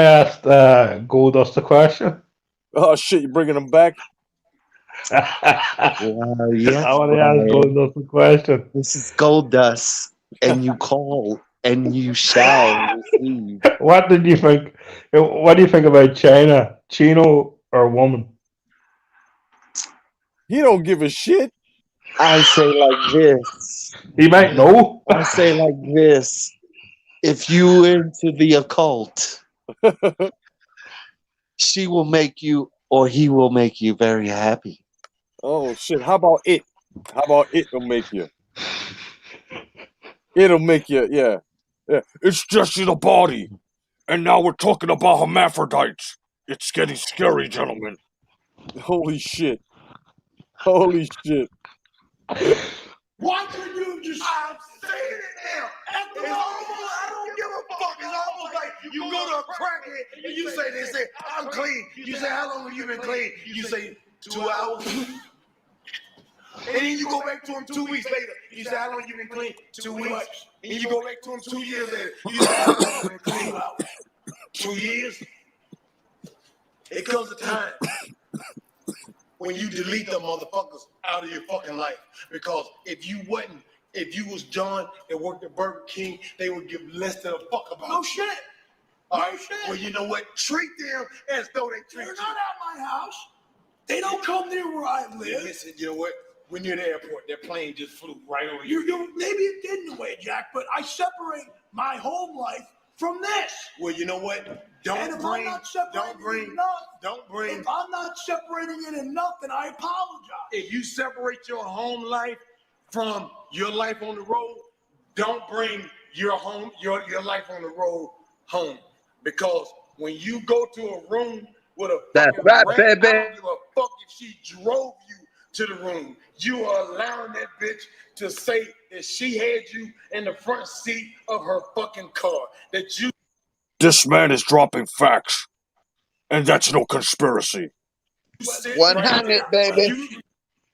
ask Goldust a question? Oh shit, you bringing him back? Yes, I want to ask Goldust a question. This is Goldust, and you call and you shall receive. What do you think about China? Chino or woman? He don't give a shit. I say like this. He might know. I say like this. If you into the occult, she will make you, or he will make you very happy. Oh shit! How about it? How about it'll make you? It'll make you, yeah. It's Jesse the Body, and now we're talking about hermaphrodites. It's getting scary, gentlemen. Holy shit! Holy shit! Why couldn't you just? I'm saying it now. After I don't give a fuck. It's almost like you go to a crackhead and you say, they say, I'm clean. You say, how long have you been clean? You say, 2 hours. And then you go back to him 2 weeks later. You say, how long you been clean? 2 weeks. And you go back to him 2 years later. You say, how long you been clean? 2 years. It comes a time when you delete them motherfuckers out of your fucking life. Because if you was John and worked at Burger King, they would give less than a fuck about you. No shit. All No right? shit. Well, you know what? Treat them as though they treat They're you. not at my house. They don't come near where I live. Listen, you know what? When you're at the airport, that plane just flew right over you. Maybe it did in a way, Jack, but I separate my home life from this. Well, you know what? If I'm not separating it enough, then I apologize. If you separate your home life from your life on the road, don't bring your life on the road home. Because when you go to a room with a That's fucking right, rat, baby. I don't give a fuck if she drove you to the room. You are allowing that bitch to say that she had you in the front seat of her fucking car. That you. This man is dropping facts, and that's no conspiracy. 100, baby.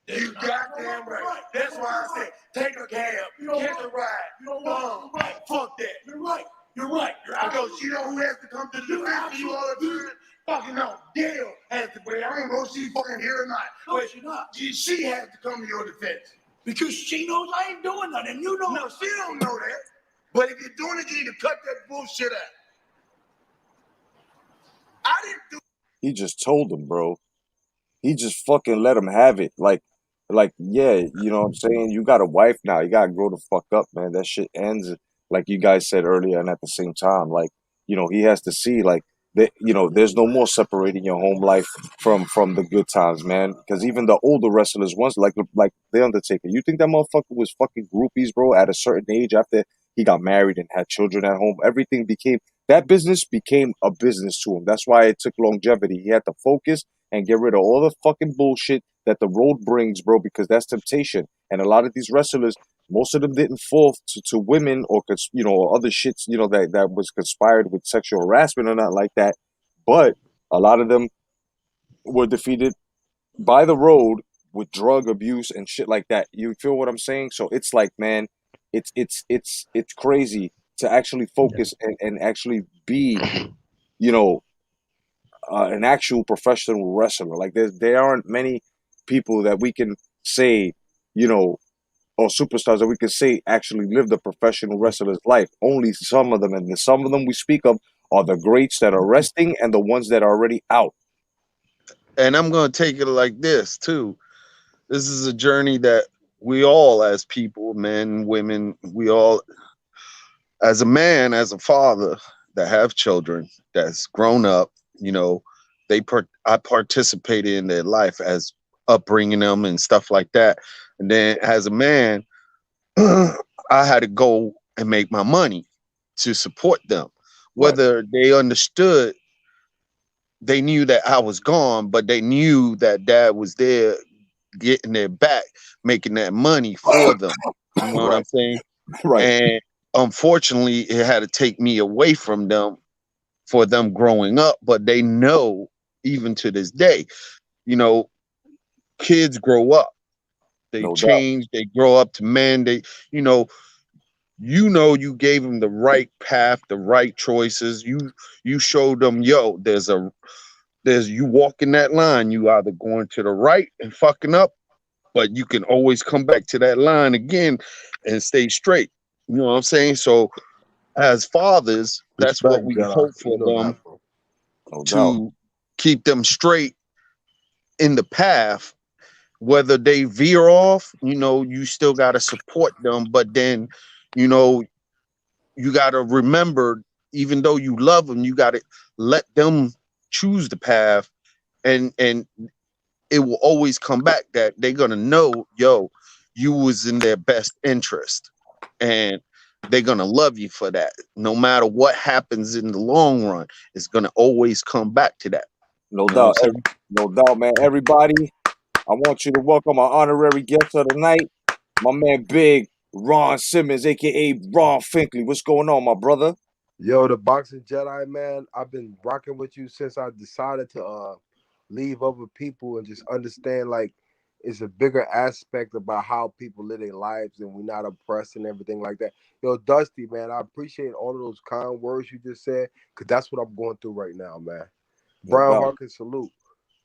You goddamn right. That's why I say take a cab, catch a ride. Fuck that. You're right. Because you know who has to come to the defense for you all the time? Fucking no. Gail has to, but I don't know if she's fucking here or not. No, But she's not. she has to come to your defense. Because she knows I ain't doing nothing, and you know. No, she don't know that. But if you're doing it, you need to cut that bullshit out. I didn't do. He just told him, bro. He just fucking let him have it. Yeah, you know what I'm saying? You got a wife now. You gotta grow the fuck up, man. That shit ends, like you guys said earlier, and at the same time, like, he has to see, like, that, there's no more separating your home life from the good times, man. Because even the older wrestlers, once, like the Undertaker, you think that motherfucker was fucking groupies, bro? At a certain age, after he got married and had children at home, everything became that business became a business to him. That's why it took longevity. He had to focus and get rid of all the fucking bullshit that the road brings, bro, because that's temptation. And a lot of these wrestlers, most of them didn't fall to women or or other shits, that was conspired with sexual harassment or not like that. But a lot of them were defeated by the road with drug abuse and shit like that. You feel what I'm saying? So it's like, man, it's crazy to actually focus and actually be, you know, an actual professional wrestler. Like there aren't many people that we can say, or superstars that we can say actually live the professional wrestler's life. Only some of them, and some of them we speak of are the greats that are resting and the ones that are already out. And I'm going to take it like this too. This is a journey that we all, as people, men, women, we all, as a man, as a father that have children that's grown up, I participated in their life as upbringing them and stuff like that. And then as a man, I had to go and make my money to support them. Whether they understood, they knew that I was gone, but they knew that dad was there getting their back, making that money for them. You know what I'm saying? Right. And unfortunately, it had to take me away from them for them growing up. But they know, even to this day, kids grow up. They No doubt. change. They grow up to men. You gave them the right path, the right choices. You showed them, there's you walking that line. You either going to the right and fucking up, but you can always come back to that line again and stay straight. You know what I'm saying? So as fathers, that's what we hope for them, No doubt. to keep them straight in the path. Whether they veer off, you still got to support them. But then, you got to remember, even though you love them, you got to let them choose the path, and it will always come back that they're going to know, you was in their best interest, and they're going to love you for that. No matter what happens in the long run, it's going to always come back to that. No doubt. No doubt, man. Everybody, I want you to welcome our honorary guest of the night, my man Big Ron Simmons, aka Ron Finkley. What's going on, my brother? Yo, the Boxing Jedi, man. I've been rocking with you since I decided to leave other people and just understand, like, it's a bigger aspect about how people live their lives and we're not oppressed and everything like that. Yo, Dusty, man, I appreciate all of those kind words you just said, because that's what I'm going through right now, man. Brown doubt. Harkin salute.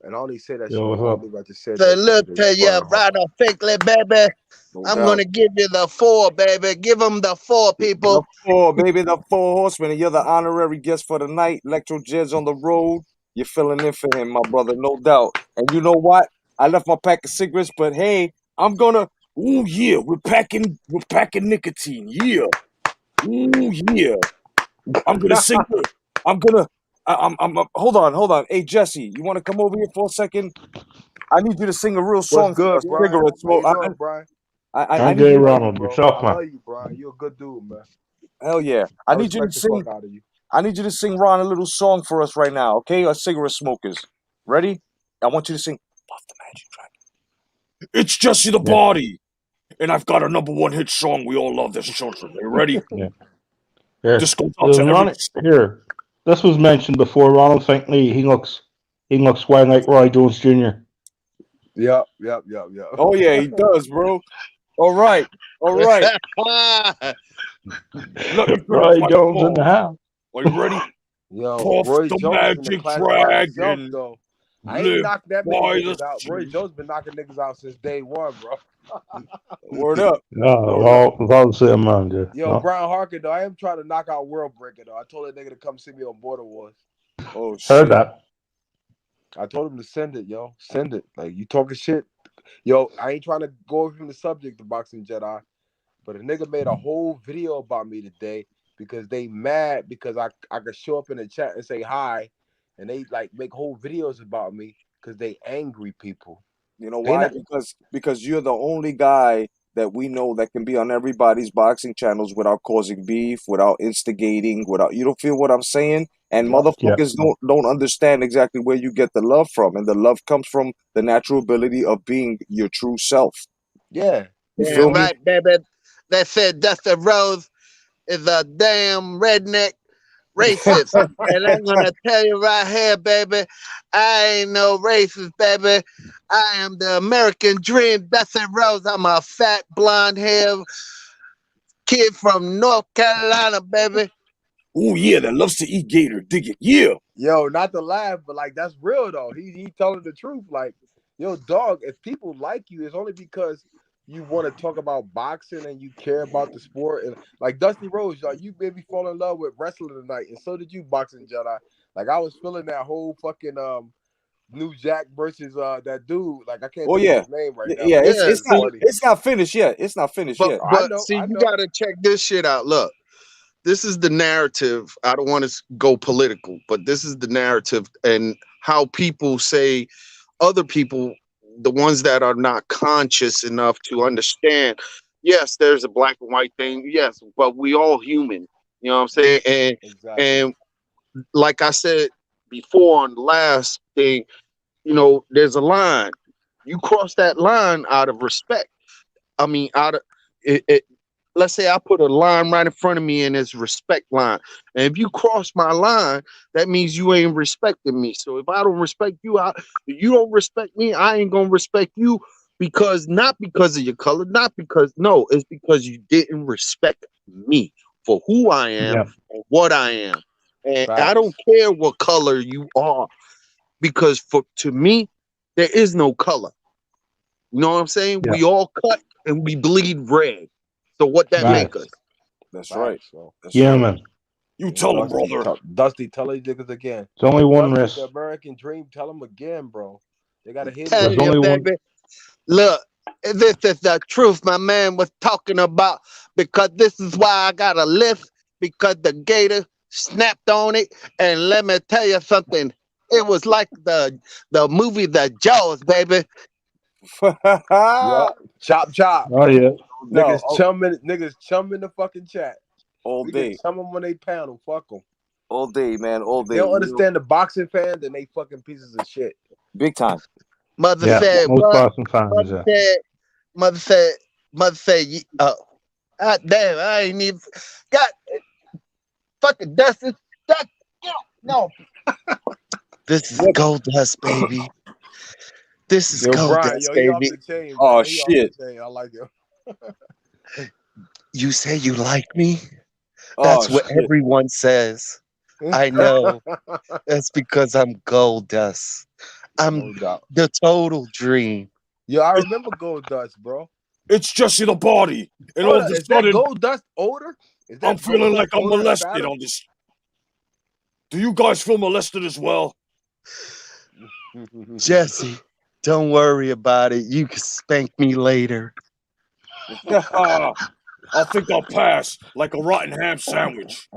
And I only say that shit Yo, what's because I up? believe I just said So that look shit to because you, Brown Harkin. brother Finkley, baby. No I'm doubt. gonna give you the 4, baby. Give them the 4, The people. 4, baby, the 4 horsemen, and you're the honorary guest for the night. Electro Jizz on the road. You're filling in for him, my brother, no doubt. And you know what? I left my pack of cigarettes, but hey, I'm gonna. Ooh yeah, we're packing nicotine. Yeah, ooh yeah. I'm gonna sing. I'm gonna. Hold on. Hey Jesse, you want to come over here for a second? I need you to sing a real What's song for good, us. Brian? Cigarette How smoke. you doing, Brian? I I'm need Jay you. I love you, Ronald. bro. Yourself, I man. love you, Brian. You're a good dude, man. Hell yeah. I respect the fuck out of you. I need you to sing Ron a little song for us right now, okay? Our cigarette smokers. Ready? I want you to sing Puff the Magic Dragon. It's Jesse the Yeah. Body, and I've got a #1 hit song we all love as children. Are you ready? Yeah. Here. This goes out to every. Ronald, here. This was mentioned before. Ronald Finkley. He looks fine like Roy Jones Jr. Yep. Oh yeah, he does, bro. All right. Let me grab Roy my Jones in phone. the house. Are you ready? Yo, Puff Roy the Jones is in the Magic class by himself, Dragon. though. I ain't Live knocked that many by the niggas out. Roy sea. Jones been knocking niggas out since day one, bro. Word up. No, it's all the same man, dude. Yo, No. Brian Harkin, though, I am trying to knock out World Breaker, though. I told that nigga to come see me on Border Wars. Oh Heard shit. that. I told him to send it, yo. Send it. Like, you talking shit. Yo, I ain't trying to go away from the subject, the Boxing Jedi. But a nigga made a whole video about me today because they mad because I could show up in the chat and say hi, and they like make whole videos about me because they angry people. You know They why? not Because you're the only guy that we know that can be on everybody's boxing channels without causing beef, without instigating, without, you don't feel what I'm saying? And Yup. Yeah. motherfuckers don't understand exactly where you get the love from, and the love comes from the natural ability of being your true self. Yeah. You feel Damn me? right, baby. They said Dustin Rose is a damn redneck racist. And I'm gonna tell you right here, baby, I ain't no racist, baby. I am the American dream, Dustin Rose. I'm a fat, blonde hair kid from North Carolina, baby. Oh yeah, that loves to eat gator. Dig it. Yeah. Yo, not to laugh, but like that's real though. He telling the truth. Like, yo, dog, if people like you, it's only because you want to talk about boxing and you care about the sport. And like Dusty Rose, like you made me fall in love with wrestling tonight, and so did you, Boxing Jedi. Like I was feeling that whole fucking New Jack versus that dude. Like I can't Oh think of yeah. his name right now, Yeah, but Yeah, it's see, funny. it's not finished yet. It's not finished but yet. I but know, see, I you know. gotta check this shit out. Look, this is the narrative. I don't want to go political, but this is the narrative and how people say other people, the ones that are not conscious enough to understand. Yes, there's a black and white thing. Yes, but we all human. You know what I'm saying? Exactly. And like I said before on the last thing, there's a line. You cross that line out of respect. I mean, out of it, let's say I put a line right in front of me and it's respect line. And if you cross my line, that means you ain't respecting me. So if I don't respect you, you don't respect me, I ain't gonna respect you not because of your color, not because no, it's because you didn't respect me for who I am Yeah. and what I am. And I don't Facts. care what color you are, because to me, there is no color. You know what I'm saying? Yeah. We all cut and we bleed red. So what that Yeah. make Facts. us? That's right. Facts. So That's Yeah, right. man. You tell him, Dusty, brother. Dusty, tell these niggas again. It's only one Dusty, risk. the American dream, tell them again, bro. They gotta hear Tell this There's you, shit. only one. baby. Look, this is the truth my man was talking about, because this is why I got a list, because the gator snapped on it. And let me tell you something. It was like the movie The Jaws, baby. Yup. Chop chop. Oh yeah. No, Niggas chum in the fucking chat. all We can day. chum them when they panel. Fuck them. All day, man. All If day. they don't understand the boxing fan, then they fucking pieces of shit. Big time. Mother Yeah. said Most what? Boston fans. Mother said, mother said, mother said, God damn, I ain't even got fucking Dustin. No. This is gold dust, baby. This is Yo, gold Brian, dust, yo, he off baby. the chain, Oh Brian. He off the shit. chain. I like him. You say you like me? Oh That's what shit. everyone says. I know. That's because I'm gold dust. I'm No doubt. the total dream. Yo, I remember Gold Dust, bro. It's Jesse the Body, and all Hold of up, a is that sudden Gold Dust older? Is I'm that Gold feeling like Dust I'm older and molested fatter? on this. Do you guys feel molested as well? Jesse, don't worry about it. You can spank me later. I think I'll pass like a rotten ham sandwich.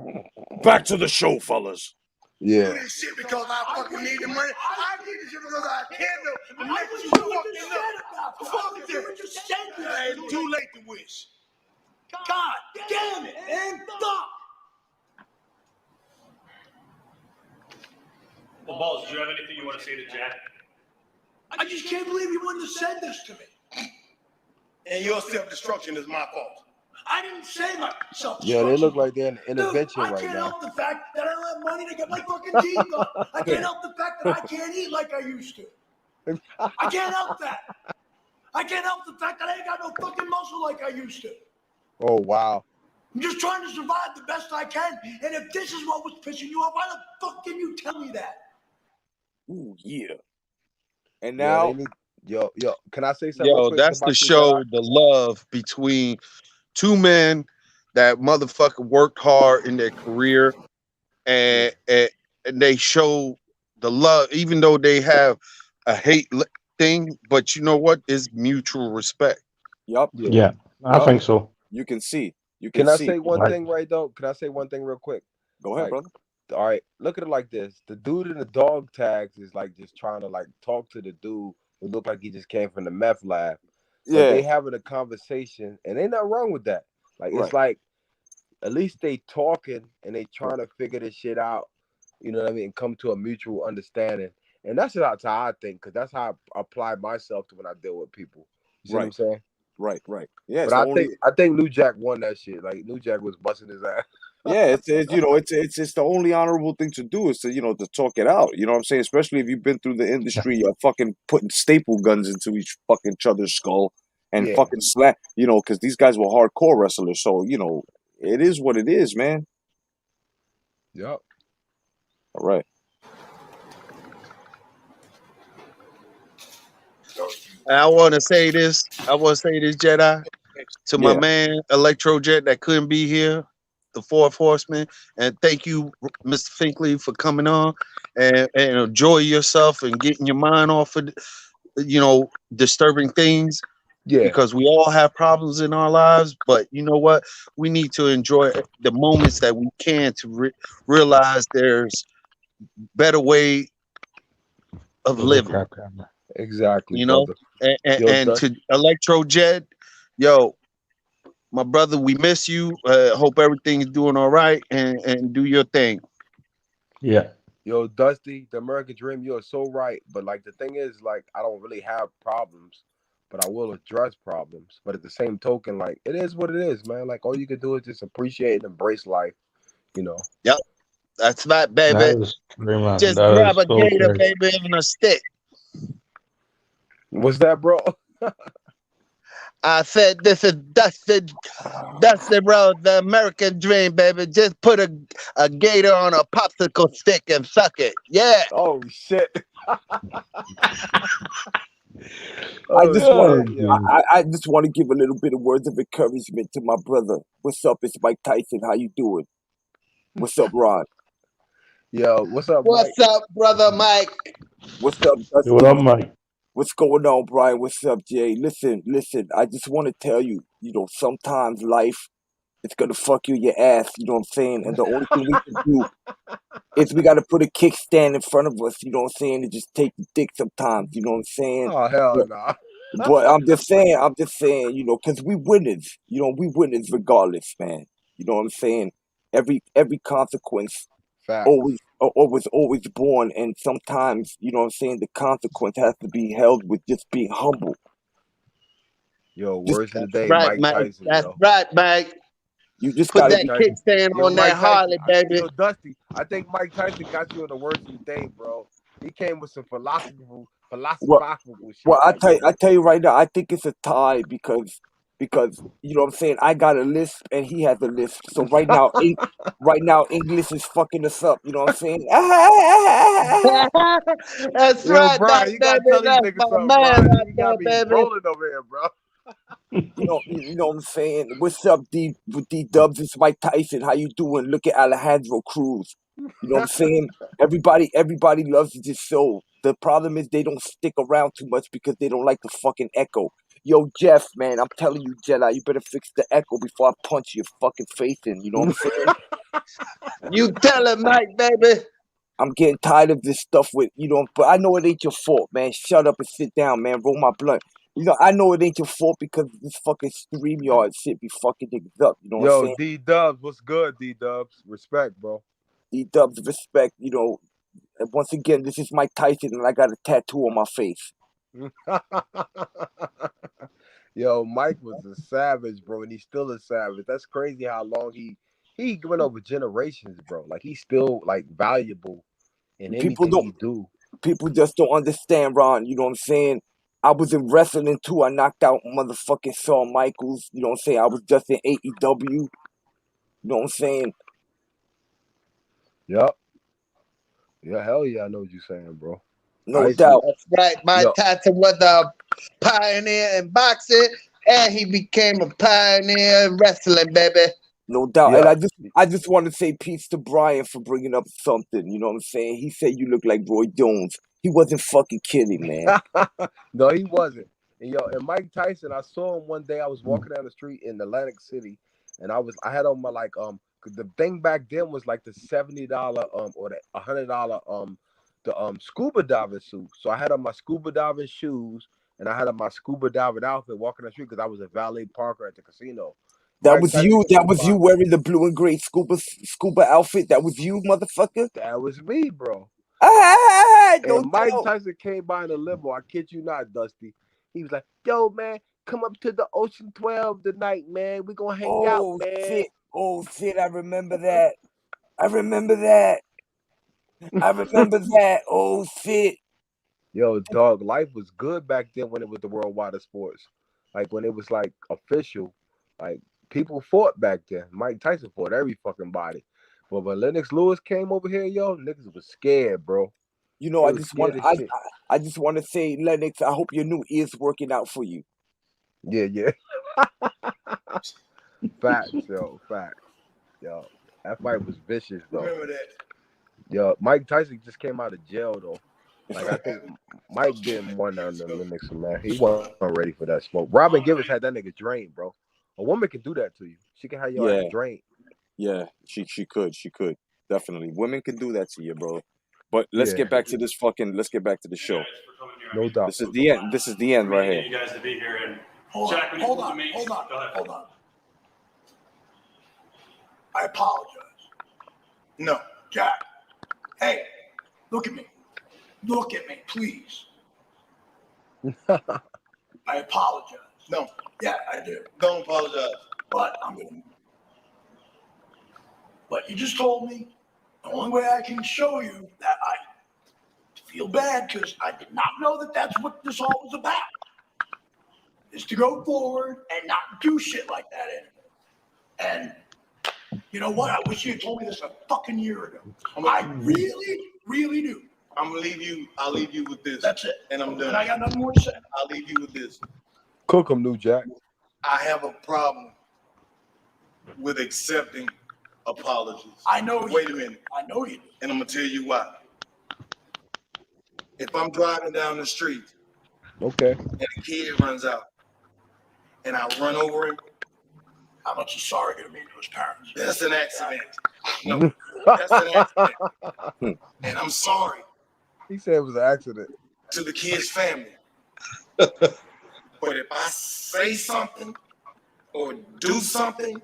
Back to the show, fellas. Yeah. Do this shit because I fucking need the money. I need this shit because I can't do. The niggas you fucking up. Fuck it. It's too late to wish. God damn it, man. Stop. Well, Balls, do you have anything you want to say to Jack? I just can't believe you wouldn't have said this to me. And your self-destruction is my fault. I didn't say my self-destruction. Yeah, they look like they're in intervention Dude, I right can't now. help the fact that I don't have money to get my fucking teeth done. I can't help the fact that I can't eat like I used to. I can't help that. I can't help the fact that I ain't got no fucking muscle like I used to. Oh wow. I'm just trying to survive the best I can. And if this is what was pissing you off, why the fuck can you tell me that? Ooh, yeah. And Yeah, now, they need. Yo, can I say something real Yo, quick that's about to this, show the love between two men that motherfucker worked hard in their career and they show the love, even though they have a thing. But you know what? It's mutual respect. yup, Yeah. Yeah, I yup. think so. You can see. You can Can I see. say one Like, thing right though? Can I say one thing real quick? Go ahead, Like, brother. all right, look at it like this: the dude in the dog tags is like just trying to like talk to the dude who looked like he just came from the meth lab, but they Yeah, having a conversation, and ain't nothing wrong with that. Like, right, it's like at least they talking and they right. trying to figure this shit out. You know what I mean? And come to a mutual understanding, and that's just how I think, because that's how I apply myself to when I deal with people. You see what I'm Right, saying? right. Yeah, But it's the only. I think New Jack won that shit. Like New Jack was busting his ass. Yeah, it's the only honorable thing to do is to talk it out. You know what I'm saying? Especially if you've been through the industry, you're fucking putting staple guns into each other's skull and Yeah. fucking slap. Because these guys were hardcore wrestlers, so it is what it is, man. Yep. All right. And I want to say this. Jedi, to my Yeah. man Electrojet that couldn't be here, the fourth horseman. And thank you, Mr. Finkley, for coming on and enjoy yourself and getting your mind off of disturbing things, Yeah. because we all have problems in our lives. But you know what? We need to enjoy the moments that we can to realize there's better way of living. Exactly, You know, brother. and, Yo, and to Electrojet, yo, my brother, we miss you. Hope everything's doing all right, and do your thing. yeah. Yo, Dusty, the American Dream, you're so right. But like the thing is, like, I don't really have problems, but I will address problems. But at the same token, like, it is what it is, man. Like, all you can do is just appreciate and embrace life, you know. Yep, that's right, baby. That is true, man. Just That grab is a so gator, true. baby, and a stick. What's that, bro? I said, this is Dusty Road, the American Dream, baby. Just put a gator on a popsicle stick and suck it. Yeah. Oh shit. I just want shit, yeah. I just want to give a little bit of words of encouragement to my brother. What's up? It's Mike Tyson. How you doing? What's up, Ron? Yo, what's up, Mike? What's up, brother Mike? What's up, Dusty? What up, Mike? What's going on, Brian? What's up, Jay? Listen. I just want to tell you, sometimes life it's gonna fuck you in your ass. You know what I'm saying? And the only thing we can do is we gotta put a kickstand in front of us. You know what I'm saying? And just take the dick sometimes. You know what I'm saying? Oh hell But, no. but I'm just saying, because we winners. We winners regardless, man. You know what I'm saying? Every consequence Fact. always born, and sometimes you know what I'm saying. The consequence has to be held with just being humble. Yo, Just words of the day, Right, Mike Mike. Tyson, That's yo. right, Mike. you just Put gotta that be. kickstand Yo, on Mike that Harley, Tyson, baby. yo, Dusty, I think Mike Tyson got you on the words of the day, bro. He came with some philosophical Well, shit. well, Like, I tell you right now, I think it's a tie because because you know what I'm saying. I got a lisp and he has a lisp. So right now English is fucking us up. You know what I'm saying? That's Yo, right, Brian, back you gotta baby. tell these That's niggas my something, man Brian. right You got there, me baby. rolling over here, bro. You know what I'm saying? What's up, D with D Dubs? It's Mike Tyson. How you doing? Look at Alejandro Cruz. You know what I'm saying? Everybody loves this show. The problem is they don't stick around too much because they don't like the fucking echo. Yo, Jeff, man, I'm telling you, Jedi, you better fix the echo before I punch your fucking face in. You know what I'm saying? You tell him, Mike, baby. I'm getting tired of this stuff with, you know, but I know it ain't your fault, man. Shut up and sit down, man. Roll my blunt. You know, I know it ain't your fault because this fucking StreamYard shit be fucking niggas up. You know what I'm Yo, saying? D Dubs, what's good, D Dubs? Respect, bro. D-Dubs, respect, you know. And once again, this is Mike Tyson and I got a tattoo on my face. Yo, Mike was a savage, bro, and he's still a savage. That's crazy how long he went over generations, bro. Like he's still like valuable in People anything don't, he do. people just don't understand, Ron. You know what I'm saying? I was in wrestling too. I knocked out motherfucking Shawn Michaels. You know what I'm saying? I was just in AEW. You know what I'm saying? Yep. Yeah, hell yeah, I know what you're saying, bro. I No used to, doubt. That's right. Mike yo, Tyson was a pioneer in boxing, and he became a pioneer in wrestling, baby. No doubt. And yeah. I just want to say peace to Brian for bringing up something. You know what I'm saying? He said you look like Roy Jones. He wasn't fucking kidding, man. No, he wasn't. And yo, and Mike Tyson, I saw him one day. I was walking down the street in Atlantic City, and I had on my 'cause the thing back then was like the $70 or the $100 the scuba diving suit. So I had on my scuba diving shoes and I had on my scuba diving outfit walking down the street because I was a valet parker at the casino. That Mike was you. Tyson That came was by. you wearing the blue and gray scuba outfit. That was you, motherfucker. That was me, bro. No And Mike doubt. Tyson came by in a limo. I kid you not, Dusty. He was like, "Yo, man, come up to the Ocean 12 tonight, man. We gonna hang out, Oh man." shit. Oh shit. I remember that. I remember that. I remember that. Oh shit. Yo, dog, life was good back then when it was the worldwide of sports. Like when it was like official. Like people fought back then. Mike Tyson fought every fucking body. But when Lennox Lewis came over here, yo, niggas was scared, bro. You know, They was scared as shit. I just want to say, Lennox, I hope your new ear's working out for you. Yeah, yeah. Facts, yo, facts. Yo, that fight was vicious though. Remember that. Yo, Mike Tyson just came out of jail though. Like I think Mike didn't want none of the Nixon, man. He wasn't ready for that smoke. Robin Givens had that nigga drained, bro. A woman can do that to you. She can have your ass Yeah, drained. yeah, she could definitely. Women can do that to you, bro. But let's Yeah, get back to this fucking. Let's get back to the You show. guys for coming here. I no mean, doubt. This is the end. This is the for end me right to here. get you guys to be here and Hold Jack, when you on, pulled the mace, go ahead. hold on. I apologize. No. Jack, hey, look at me. Look at me, please. I apologize. No. Yeah, I do. Don't apologize. But I'm gonna. But you just told me the only way I can show you that I feel bad because I did not know that that's what this all was about is to go forward and not do shit like that anymore. And you know what? I wish you had told me this a fucking year ago. I really, really do. I'll leave you with this. That's it. And I'm done. And I got nothing more to say. I'll leave you with this. Cook him, New Jack. I have a problem with accepting apologies. I know you. Wait a minute. I know you do. And I'm gonna tell you why. If I'm driving down the street Okay. and a kid runs out and I run over him, How much you sorry to me to his parents? that's an accident. No, that's an accident. And I'm sorry He said it was an accident. to the kid's family. But if I say something or do something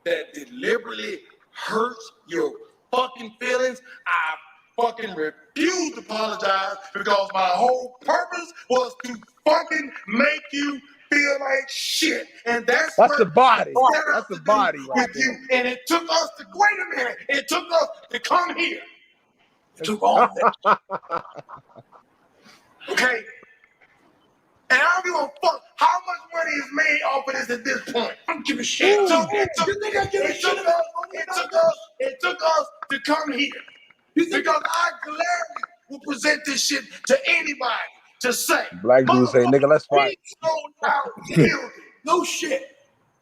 that deliberately hurts your fucking feelings, I fucking refuse to apologize because my whole purpose was to fucking make you feel like shit. And that's the body. That's the body right with you. And it took us to, wait a minute, it took us to come here. It took all of this. Okay? And I don't give a fuck how much money is made off of this at this point. I don't give a shit. It took us to come here. Because I gladly will present this shit to anybody to say, Black dude say, nigga, let's we fight. sold out building. No shit.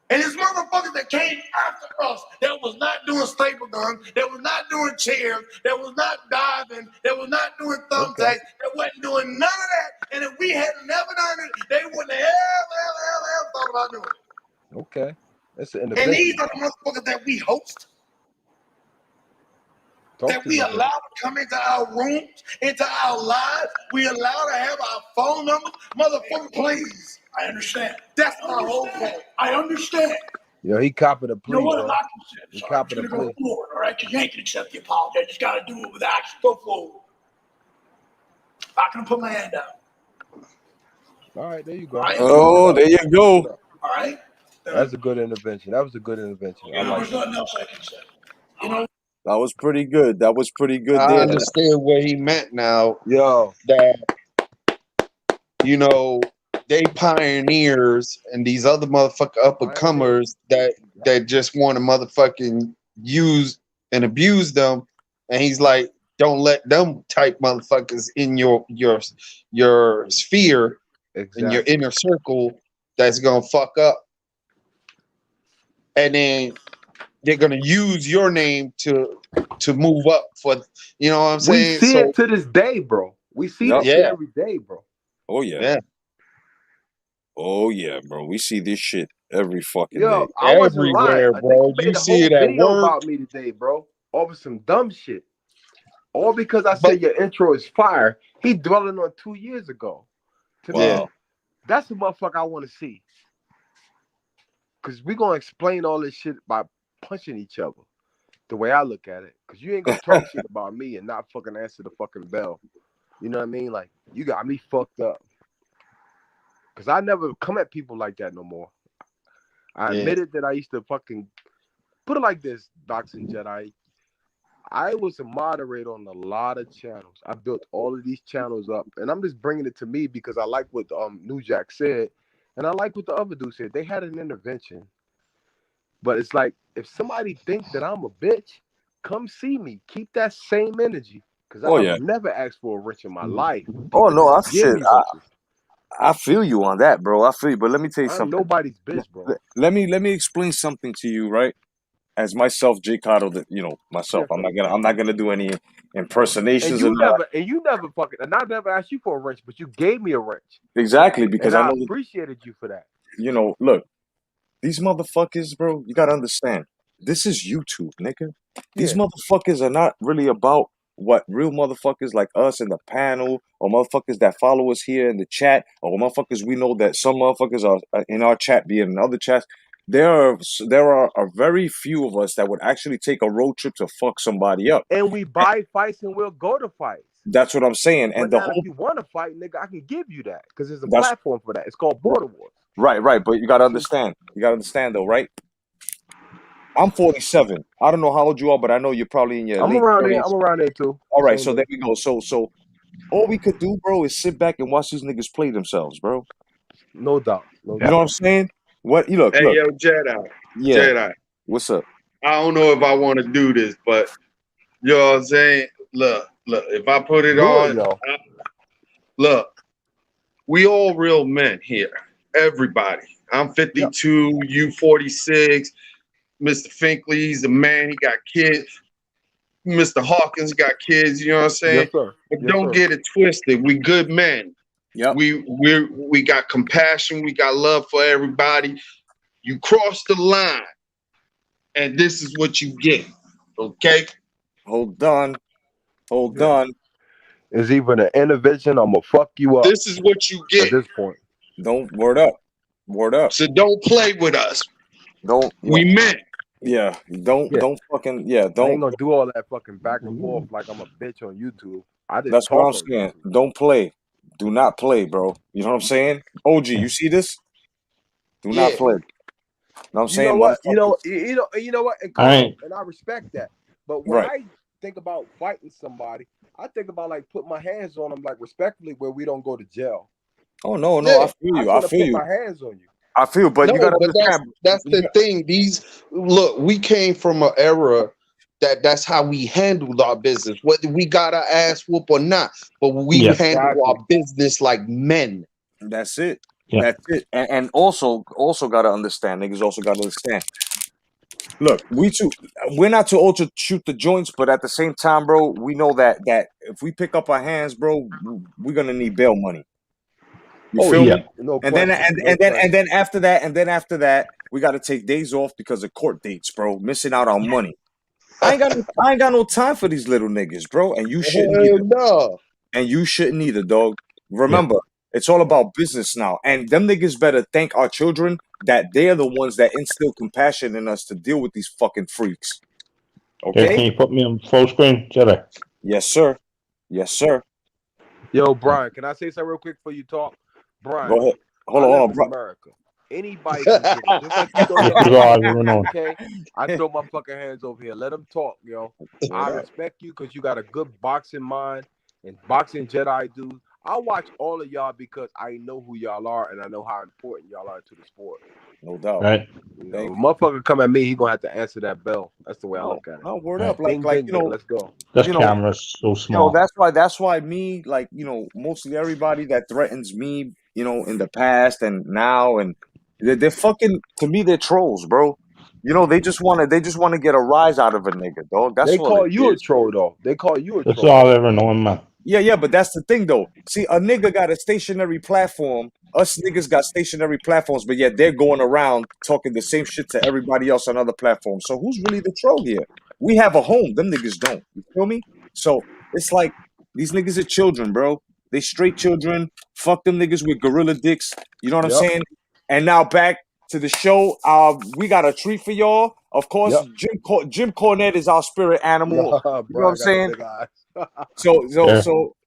And it's motherfuckers that came after us that was not doing staple guns, that was not doing chairs, that was not diving, that was not doing thumbtacks, that wasn't doing none of that. And if we had never done it, they wouldn't have ever thought about doing it. Okay. That's an And intervention. these are the motherfuckers that we host, that we allow to come into our rooms, into our lives. We allow to have our phone numbers. Motherfucker, please. I understand. That's my whole point. I understand. Yo, he copping a You know plea, what? bro. I'm not gonna He say. copping a Go plea. forward, all right? Because you ain't gonna accept the apology. I just gotta do it with action. Go forward. Not gonna put my hand down. All right, there you go. All right? Oh, there you go. All right? That's a good intervention. That was a good intervention. I like There's it. nothing else I can say. You know, That was pretty good. That was pretty good I there. understand what he meant now. Yo, That, you know, they pioneers and these other motherfucker up and comers that just want to motherfucking use and abuse them. And he's like, don't let them type motherfuckers in your sphere, in your inner circle, that's gonna fuck up. And then they're gonna use your name to move up for, you know what I'm saying? we see it to this day, bro. We see this shit every day, bro. Oh yeah. Yeah. Oh yeah, bro. We see this shit every fucking Yo, day. I wasn't lying. Everywhere, A bro. nigga made You a see whole it at video work. about me today, bro. Over some dumb shit. All because I said your intro is fire. He dwelling on 2 years ago. To Wow. me, that's the motherfucker I want to see. Because we going to explain all this shit by punching each other. The way I look at it. Because you ain't going to talk shit about me and not fucking answer the fucking bell. You know what I mean? Like, you got me fucked up. Because I never come at people like that no more. I admitted that I used to fucking put it like this, Boxing Jedi. I was a moderator on a lot of channels. I built all of these channels up, and I'm just bringing it to me because I like what New Jack said, and I like what the other dude said. They had an intervention, but it's like if somebody thinks that I'm a bitch, come see me. Keep that same energy, because I've never asked for a wrench in my life. Oh no, I Give shit. me wrenches. I feel you on that, bro. I feel you. But let me tell you I'm something. nobody's bitch, bro. Let me explain something to you, right? As myself, Jay Cotto, that myself. I'm not gonna do any impersonations. And you never fucking, and I never asked you for a wrench, but you gave me a wrench. Exactly, because and I know appreciated you for that. Look, these motherfuckers, bro. You gotta understand. This is YouTube, nigga. These motherfuckers are not really about what real motherfuckers like us in the panel, or motherfuckers that follow us here in the chat, or motherfuckers we know that some motherfuckers are in our chat, be in other chats. There are a very few of us that would actually take a road trip to fuck somebody up. And we buy fights and we'll go to fights. That's what I'm saying. But And now if you want to fight, nigga, I can give you that because there's a That's- platform for that. It's called Border Wars. right. But you gotta understand. You gotta understand though, right? I'm 47. I don't know how old you are, but I know you're probably in your I'm late around 30s. there. I'm around there too. All right, Same so day. there we go. So all we could do, bro, is sit back and watch these niggas play themselves, bro. No doubt. You know what I'm saying? What you look? Hey, yo, Jedi. Yeah. Jedi. What's up? I don't know if I want to do this, but you know what I'm saying? Look, if I put it on, look, we all real men here. Everybody. I'm 52, you 46. Mr. Finkley's a man, he got kids. Mr. Hawkins got kids, you know what I'm saying? Yes, sir. But don't get it twisted. We good men. Yep. We got compassion, we got love for everybody. You cross the line, and this is what you get. Okay? Hold on. It's even an intervention. I'm gonna fuck you up. This is what you get at this point. Don't word up. So don't play with us. Don't. We men. Yeah. Don't fucking. Yeah. I ain't Don't. gonna do all that fucking back and forth like I'm a bitch on YouTube. I just That's talk what I'm on saying. YouTube. Don't play. Do not play, bro. You know what I'm saying? OG, you see this? Do not play. You know what I'm saying? You know what? You know what? And, and I respect that. But when I think about fighting somebody, I think about like putting my hands on them, like respectfully, where we don't go to jail. Oh no, I feel you. I feel put you. my hands on you. I feel, but you No, gotta but understand. that's the thing. We came from an era that's how we handled our business, whether we got our ass whoop or not. But we Yeah. handle Exactly. our business like men. That's it. Yeah. That's it. And also gotta understand. Niggas also gotta understand. Look, we're not to ultra shoot the joints, but at the same time, bro, we know that if we pick up our hands, bro, we're gonna need bail money. You Oh feel yeah, me? no And then question, no question. and then after that, we gotta take days off because of court dates, bro. Missing out on money. I ain't got no time for these little niggas, bro. And you shouldn't Hell either. no. And you shouldn't either, dog. Yeah. Remember, it's all about business now. And them niggas better thank our children that they're the ones that instill compassion in us to deal with these fucking freaks. Yeah, Okay? can you put me on full screen, Jedi? Yes, sir. Yes, sir. Yo, Brian, can I say something real quick before you talk? Brian, Go ahead. Hold I on, live hold on, in bro. America. Anybody can get it. Just like you throw This your is hands all I've over ever here, known. okay? I throw my fucking hands over here. Let them talk, yo. I respect you because you got a good boxing mind and boxing Jedi dude. I watch all of y'all because I know who y'all are and I know how important y'all are to the sport. No doubt. Right? You know, Thank if a motherfucker come at me, he gonna have to answer that bell. That's the way I No, look at it. no, word Right. up. Like, Ding, you ding, know, let's go. This you know, camera's so you know, small. that's why me, like, you know, mostly everybody that threatens me, you know, in the past and now, and they're fucking, to me, they're trolls, bro. You know, they just wanna get a rise out of a nigga, dog. That's They all call it you a is. troll though. They call you a This is troll. all I've ever known, man. Yeah, but that's the thing though. See, a nigga got a stationary platform. Us niggas got stationary platforms, but yet they're going around talking the same shit to everybody else on other platforms. So who's really the troll here? We have a home. Them niggas don't. You feel me? So it's like these niggas are children, bro. They straight children. Fuck them niggas with gorilla dicks. You know what I'm Yep. saying? And now back to the show. We got a treat for y'all. Of course, Yep. Jim Cornette is our spirit animal. Yeah, You know what I'm Brian got the saying? big eyes.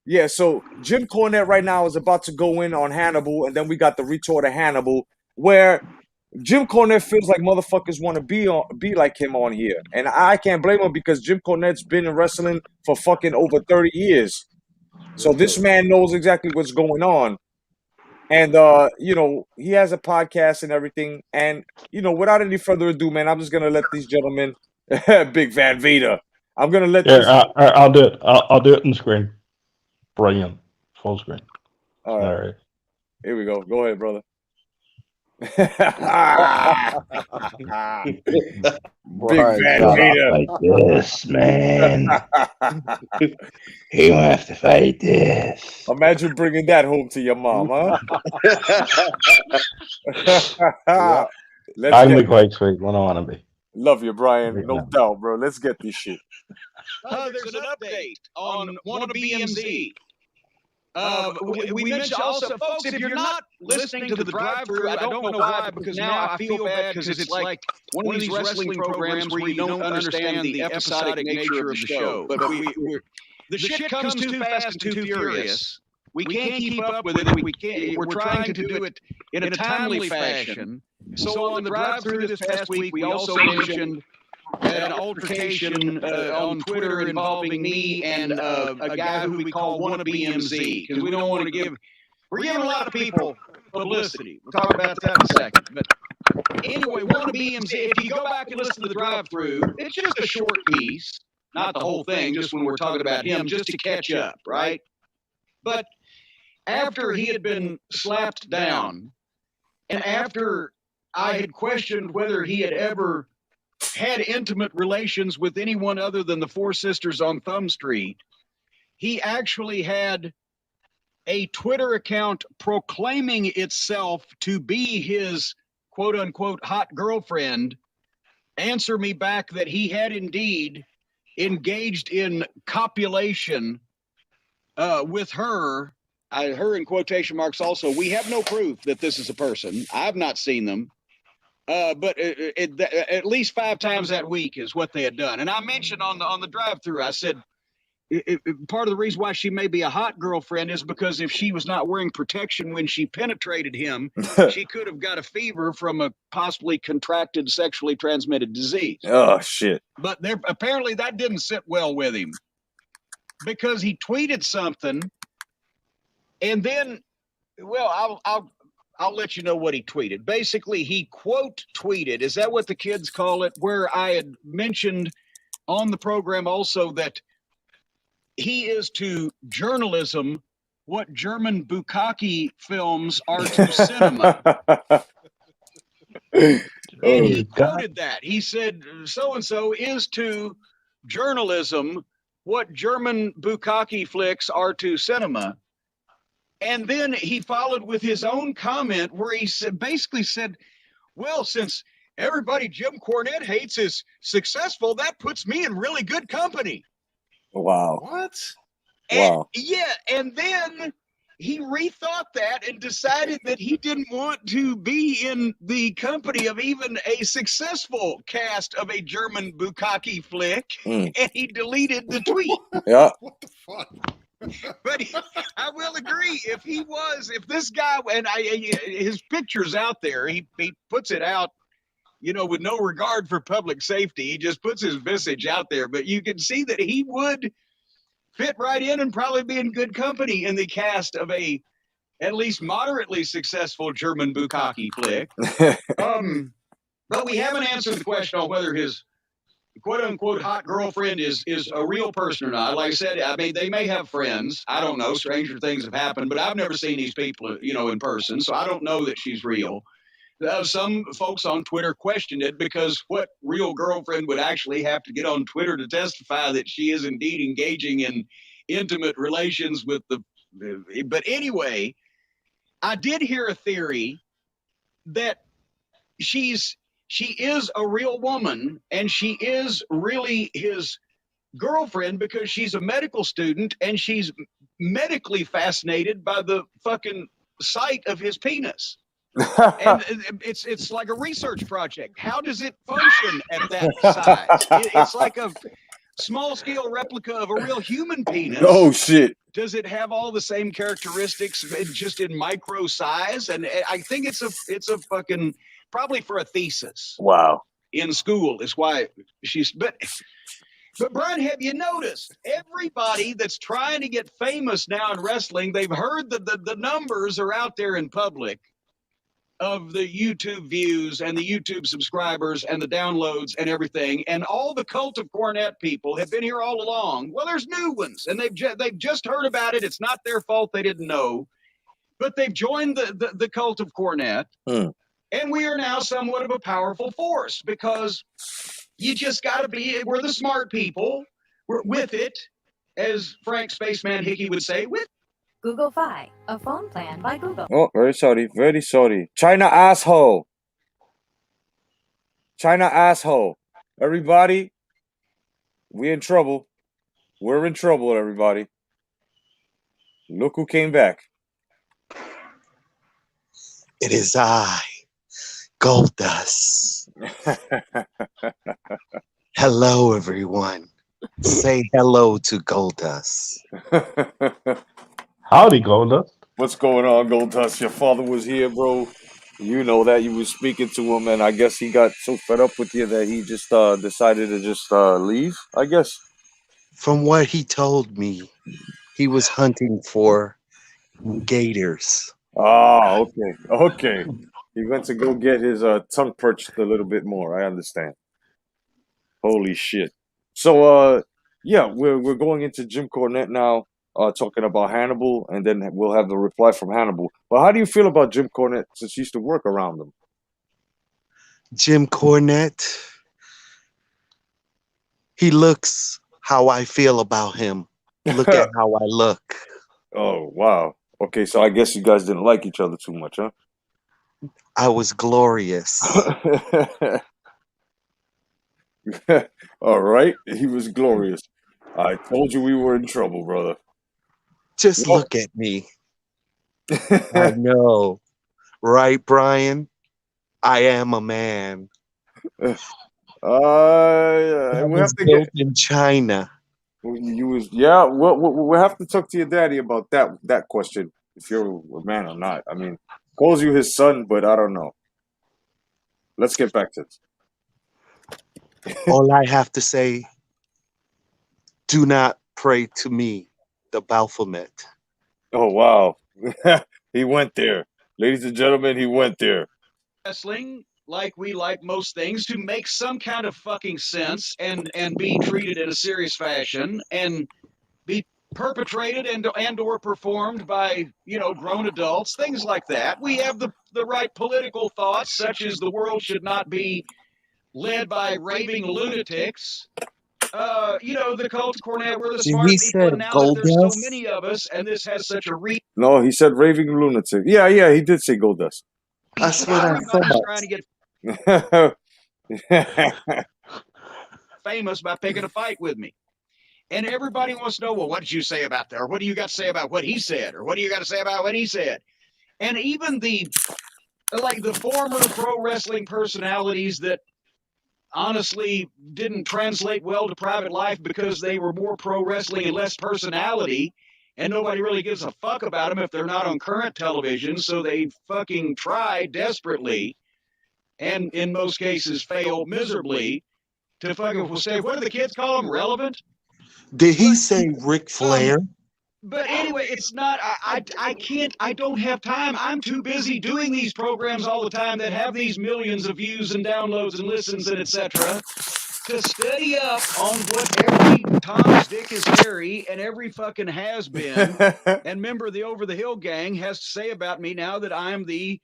Yeah. So Jim Cornette right now is about to go in on Hannibal, and then we got the retort of Hannibal, where Jim Cornette feels like motherfuckers want to be like him on here, and I can't blame him because Jim Cornette's been in wrestling for fucking over 30 years, so this man knows exactly what's going on, and you know, he has a podcast and everything, and you know, without any further ado, man, I'm just gonna let these gentlemen, Big Van Vader, I'm gonna let Yeah, these. I'll do it. I'll do it in screen. Brilliant. Full screen. All right, All right. here we go. Go ahead, brother. Big Brian, Van Shut up Vader. like this, man. You have to fight this. Imagine bringing that home to your mom, huh? yeah. Let's I can get be quite sweet when I want to be. love you, Brian. Right No now. doubt, bro. Let's get this shit. There's an update on one of BMZ. We mentioned also, folks, if you're not listening to the drive-through, I don't know why, because now I feel bad because it's like one of these wrestling programs where you don't understand the episodic nature of the show. But the shit comes too fast and too furious. We can't keep up with it. We're trying to do it in a timely fashion. So on the drive-through this past week, we also mentioned an altercation on Twitter involving me and a guy who we call Wanna BMZ, because we don't want to we're giving a lot of people publicity. We'll talk about that in a second. But anyway, Wanna BMZ, if you go back and listen to the drive-through, it's just a short piece, not the whole thing, just when we're talking about him, just to catch up, right? But after he had been slapped down, and after I had questioned whether he had ever had intimate relations with anyone other than the Four Sisters on Thumb Street, he actually had a Twitter account proclaiming itself to be his quote unquote hot girlfriend answer me back that he had indeed engaged in copulation with her. Her in quotation marks also. We have no proof that this is a person. I've not seen them. But at least 5 times that week is what they had done. And I mentioned on the drive-through, I said, part of the reason why she may be a hot girlfriend is because if she was not wearing protection when she penetrated him, she could have got a fever from a possibly contracted sexually transmitted disease. Oh shit! But apparently that didn't sit well with him, because he tweeted something, and then, well, I'll let you know what he tweeted. Basically, he quote tweeted. Is that what the kids call it? Where I had mentioned on the program also that he is to journalism what German bukkake films are to cinema. And he quoted that. He said, so-and-so is to journalism what German bukkake flicks are to cinema. And then he followed with his own comment where he basically said, well, since everybody Jim Cornette hates is successful, that puts me in really good company. Wow. What? And, Wow. yeah, and then he rethought that and decided that he didn't want to be in the company of even a successful cast of a German bukkake flick, and he deleted the tweet. Yeah. What the fuck? But I will agree, if this guy, and his picture's out there, he puts it out, with no regard for public safety. He just puts his visage out there, but you can see that he would fit right in and probably be in good company in the cast of a at least moderately successful German bukkake flick. But we haven't answered the question on whether his quote-unquote hot girlfriend is a real person or not. Like I said, I mean, they may have friends. I don't know. Stranger things have happened, but I've never seen these people, in person, so I don't know that she's real. Some folks on Twitter questioned it because what real girlfriend would actually have to get on Twitter to testify that she is indeed engaging in intimate relations with but anyway, I did hear a theory that she is a real woman and she is really his girlfriend because she's a medical student and she's medically fascinated by the fucking sight of his penis. And it's like a research project. How does it function at that size? It's like a small scale replica of a real human penis. Oh shit. Does it have all the same characteristics just in micro size? And I think it's a fucking probably for a thesis. Wow. In school is why she's but Brian, have you noticed everybody that's trying to get famous now in wrestling, they've heard the numbers are out there in public of the YouTube views and the YouTube subscribers and the downloads and everything. And all the Cult of Cornette people have been here all along. Well, there's new ones and they've just heard about it. It's not their fault. They didn't know, but they've joined the Cult of Cornette. And we are now somewhat of a powerful force because you just got to we're the smart people. We're with it, as Frank Spaceman Hickey would say, with Google Fi, a phone plan by Google. Oh, very sorry. Very sorry. China asshole. China asshole. Everybody, we in trouble. We're in trouble, everybody. Look who came back. It is I, Goldust. Hello, everyone. Say hello to Goldust. Howdy, Goldust. What's going on, Goldust? Your father was here, bro. You know that you was speaking to him, and I guess he got so fed up with you that he just decided to just leave, I guess. From what he told me, he was hunting for gators. Oh, okay. Okay. He went to go get his tongue perched a little bit more. I understand. Holy shit. So, yeah, we're going into Jim Cornette now, talking about Hannibal, and then we'll have the reply from Hannibal. But how do you feel about Jim Cornette since you used to work around him? Jim Cornette, he looks how I feel about him. Look at how I look. Oh, wow. Okay, so I guess you guys didn't like each other too much, huh? I was glorious. All right, he was glorious. I told you we were in trouble, brother. Just look at me. I know. Right, Brian? I am a man. We have to built in China. We'll have to talk to your daddy about that question, if you're a man or not. I mean, calls you his son, but I don't know. Let's get back to this. All I have to say, do not pray to me, the Baphomet. Oh, wow. He went there. Ladies and gentlemen, he went there. Wrestling, like we like most things, to make some kind of fucking sense and be treated in a serious fashion and be perpetrated and or performed by, you know, grown adults, things like that. We have the right political thoughts, such as the world should not be led by raving lunatics. You know, the cult Cornette, we're the Did smart he people, say and now that there's so Goldust? many of us, and this has such a reach, No, he said raving lunatic. Yeah, he did say Goldust. That's what I everybody's thought. trying to get Yeah. famous by picking a fight with me. And everybody wants to know, well, what did you say about that? Or what do you got to say about what he said? Or what do you got to say about what he said? And even the former pro wrestling personalities that honestly didn't translate well to private life because they were more pro wrestling and less personality, and nobody really gives a fuck about them if they're not on current television, so they fucking try desperately, and in most cases fail miserably, to fucking say, what do the kids call them, relevant? Did he say Ric Flair? But anyway, it's not, I can't, I don't have time. I'm too busy doing these programs all the time that have these millions of views and downloads and listens and etc. to study up on what every Tom's Dick is Harry and every fucking has been and member of the Over the Hill gang has to say about me now that I'm the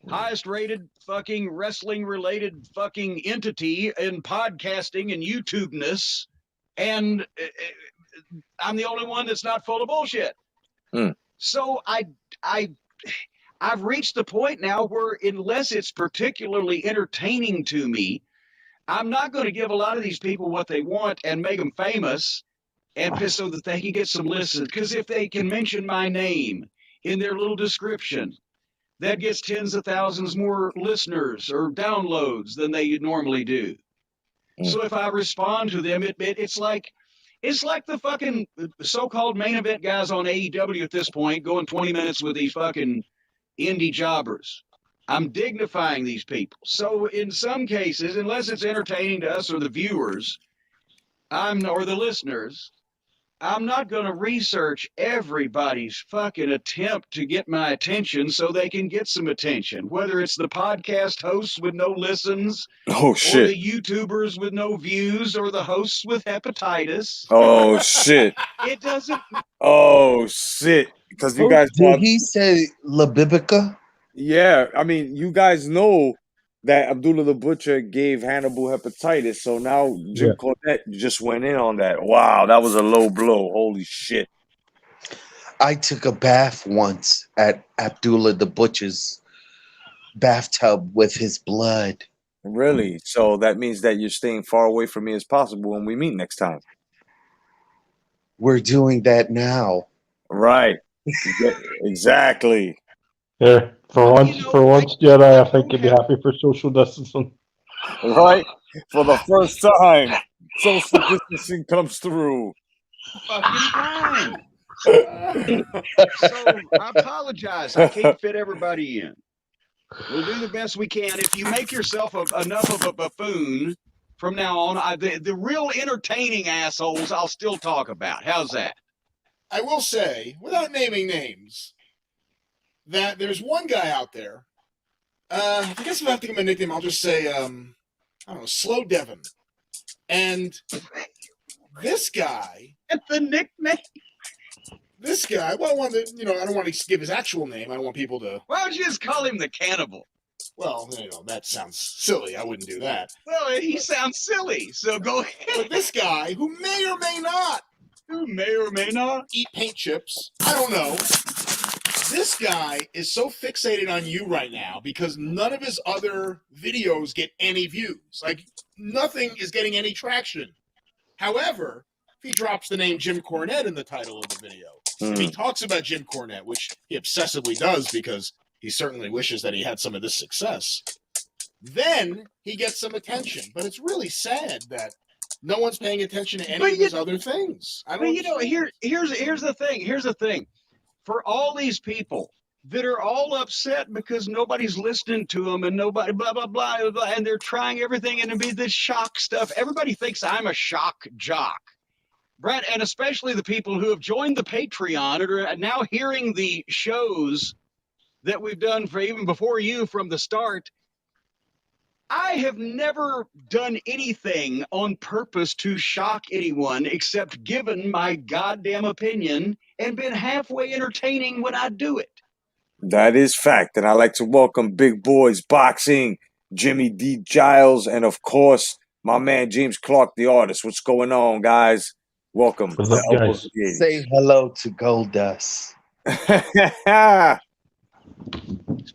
highest rated fucking wrestling related fucking entity in podcasting and YouTube-ness. And I'm the only one that's not full of bullshit. So I've reached the point now where unless it's particularly entertaining to me, I'm not going to give a lot of these people what they want and make them famous and so that they can get some listens. Because if they can mention my name in their little description, that gets tens of thousands more listeners or downloads than they normally do. So if I respond to them, it's like the fucking so-called main event guys on AEW at this point going 20 minutes with these fucking indie jobbers. I'm dignifying these people. So in some cases, unless it's entertaining to us or the viewers, or the listeners, I'm not going to research everybody's fucking attempt to get my attention so they can get some attention, whether it's the podcast hosts with no listens, Oh shit, or the YouTubers with no views, or the hosts with hepatitis. Oh shit, It doesn't. Oh shit, because you guys Did he say La Bibica? Yeah, I mean, you guys know that Abdullah the Butcher gave Hannibal hepatitis, so now Jim Cornette just went in on that. Wow, that was a low blow. Holy shit. I took a bath once at Abdullah the Butcher's bathtub with his blood. Really? So that means that you're staying far away from me as possible when we meet next time. We're doing that now. Right. Exactly. Yeah, for once, Jedi, I think you'd be happy for social distancing. Right? For the first time, social distancing comes through. Fucking fine. So I apologize. I can't fit everybody in. We'll do the best we can. If you make yourself enough of a buffoon from now on, the real entertaining assholes I'll still talk about. How's that? I will say, without naming names, that there's one guy out there. I guess if I have to give him a nickname, I'll just say, I don't know, Slow Devon. And this guy. And the nickname? This guy, well, I don't want to give his actual name. I don't want people to. Why don't you just call him the Cannibal? Well, that sounds silly. I wouldn't do that. Well, he sounds silly, so go ahead. But this guy, who may or may not eat paint chips, I don't know. This guy is so fixated on you right now because none of his other videos get any views. Like, nothing is getting any traction. However, if he drops the name Jim Cornette in the title of the video, if he talks about Jim Cornette, which he obsessively does because he certainly wishes that he had some of this success, then he gets some attention. But it's really sad that no one's paying attention to any of his other things. Here's the thing. Here's the thing. For all these people that are all upset because nobody's listening to them and nobody blah, blah, blah, blah, and they're trying everything and to be this shock stuff. Everybody thinks I'm a shock jock. Brett, and especially the people who have joined the Patreon and are now hearing the shows that we've done for even before you from the start, I have never done anything on purpose to shock anyone except given my goddamn opinion and been halfway entertaining when I do it. That is fact. And I'd like to welcome Big Boys Boxing, Jimmy D. Giles, and of course, my man James Clark, the artist. What's going on, guys? Welcome. What's up, guys? Say hello to Goldust.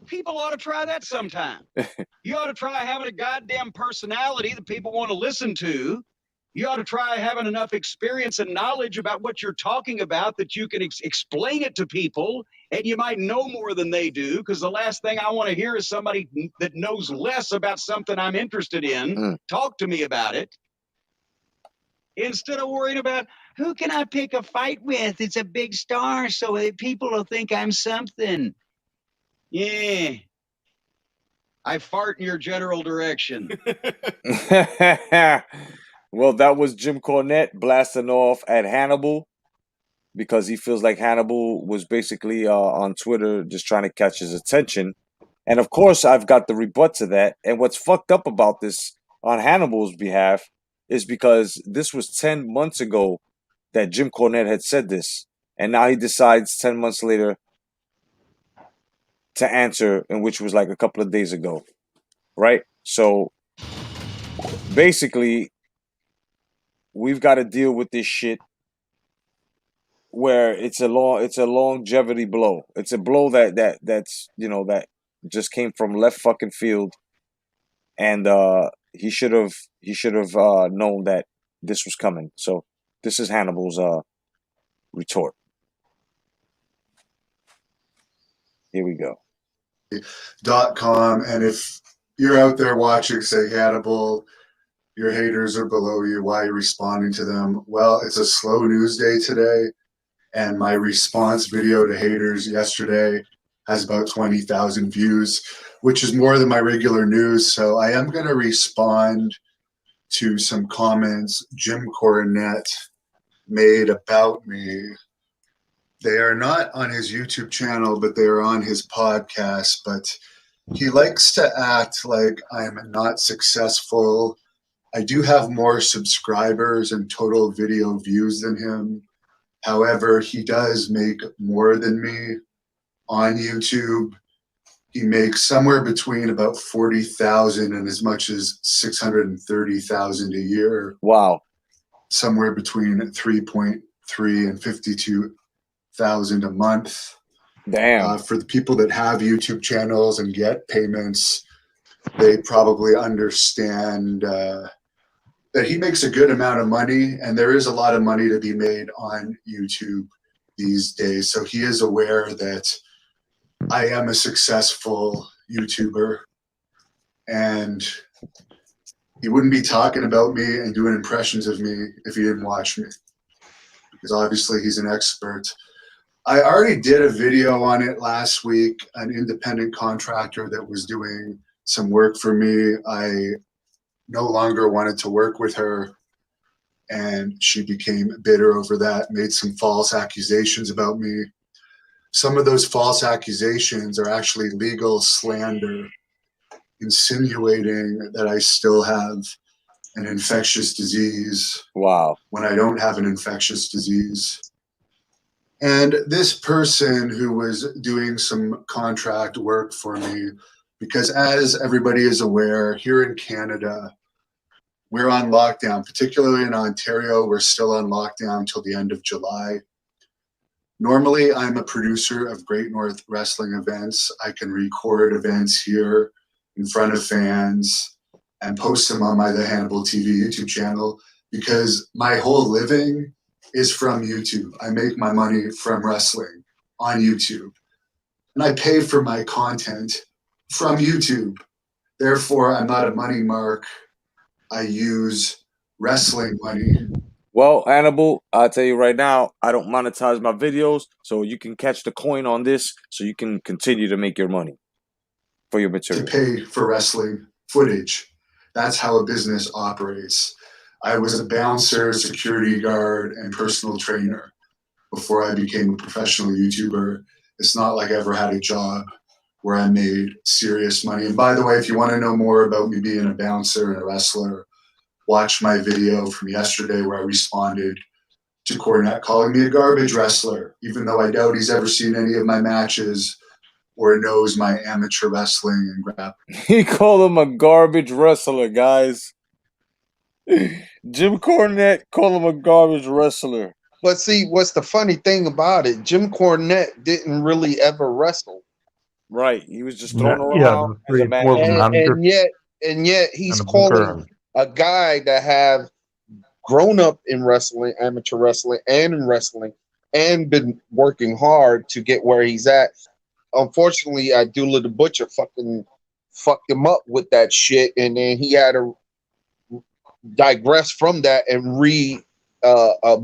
People ought to try that sometime. You ought to try having a goddamn personality that people want to listen to. You ought to try having enough experience and knowledge about what you're talking about that you can explain it to people, and you might know more than they do, because the last thing I want to hear is somebody that knows less about something I'm interested in talk to me about it. Instead of worrying about, who can I pick a fight with? It's a big star, so that people will think I'm something. Yeah. I fart in your general direction. Well, that was Jim Cornette blasting off at Hannibal because he feels like Hannibal was basically on Twitter just trying to catch his attention. And of course, I've got the rebut to that. And what's fucked up about this on Hannibal's behalf is because this was 10 months ago that Jim Cornette had said this. And now he decides 10 months later to answer, and which was like a couple of days ago. Right? So basically, we've got to deal with this shit where it's a longevity blow. It's a blow that's that just came from left fucking field, and he should have known that this was coming. So this is Hannibal's retort. Here we go. .com, and if you're out there watching, say Hannibal, your haters are below you. Why are you responding to them? Well, it's a slow news day today, and my response video to haters yesterday has about 20,000 views, which is more than my regular news. So I am going to respond to some comments Jim Cornette made about me. They are not on his YouTube channel, but they are on his podcast. But he likes to act like I'm not successful. I do have more subscribers and total video views than him. However, he does make more than me on YouTube. He makes somewhere between about 40,000 and as much as 630,000 a year. Wow. Somewhere between 3.3 and 52,000 a month. Damn. For the people that have YouTube channels and get payments, they probably understand that he makes a good amount of money, and there is a lot of money to be made on YouTube these days. So he is aware that I am a successful YouTuber, and he wouldn't be talking about me and doing impressions of me if he didn't watch me, because obviously he's an expert. I already did a video on it last week, an independent contractor that was doing some work for me. I no longer wanted to work with her, and she became bitter over that, made some false accusations about me. Some of those false accusations are actually legal slander, insinuating that I still have an infectious disease. Wow. When I don't have an infectious disease. And this person who was doing some contract work for me, because as everybody is aware, here in Canada, we're on lockdown, particularly in Ontario. We're still on lockdown till the end of July. Normally, I'm a producer of Great North Wrestling events. I can record events here in front of fans and post them on my The Hannibal TV YouTube channel, because my whole living is from YouTube. I make my money from wrestling on YouTube, and I pay for my content from YouTube. Therefore, I'm not a money mark. I use wrestling money. Well, Hannibal, I'll tell you right now, I don't monetize my videos, so you can catch the coin on this so you can continue to make your money for your material. To pay for wrestling footage. That's how a business operates. I was a bouncer, security guard, and personal trainer before I became a professional YouTuber. It's not like I ever had a job. where I made serious money. And by the way, if you want to know more about me being a bouncer and a wrestler, watch my video from yesterday where I responded to Cornette calling me a garbage wrestler, even though I doubt he's ever seen any of my matches or knows my amateur wrestling and grappling. He called him a garbage wrestler, guys. Jim Cornette called him a garbage wrestler. But see, what's the funny thing about it? Jim Cornette didn't really ever wrestle. Right. He was just thrown Yeah, around the as a 3 4 manager. manager And yet he's and a booker. calling a guy that have grown up in wrestling, amateur wrestling, and in wrestling, and been working hard to get where he's at. Unfortunately, Abdullah the Butcher fucking fucked him up with that shit, and then he had to digress from that and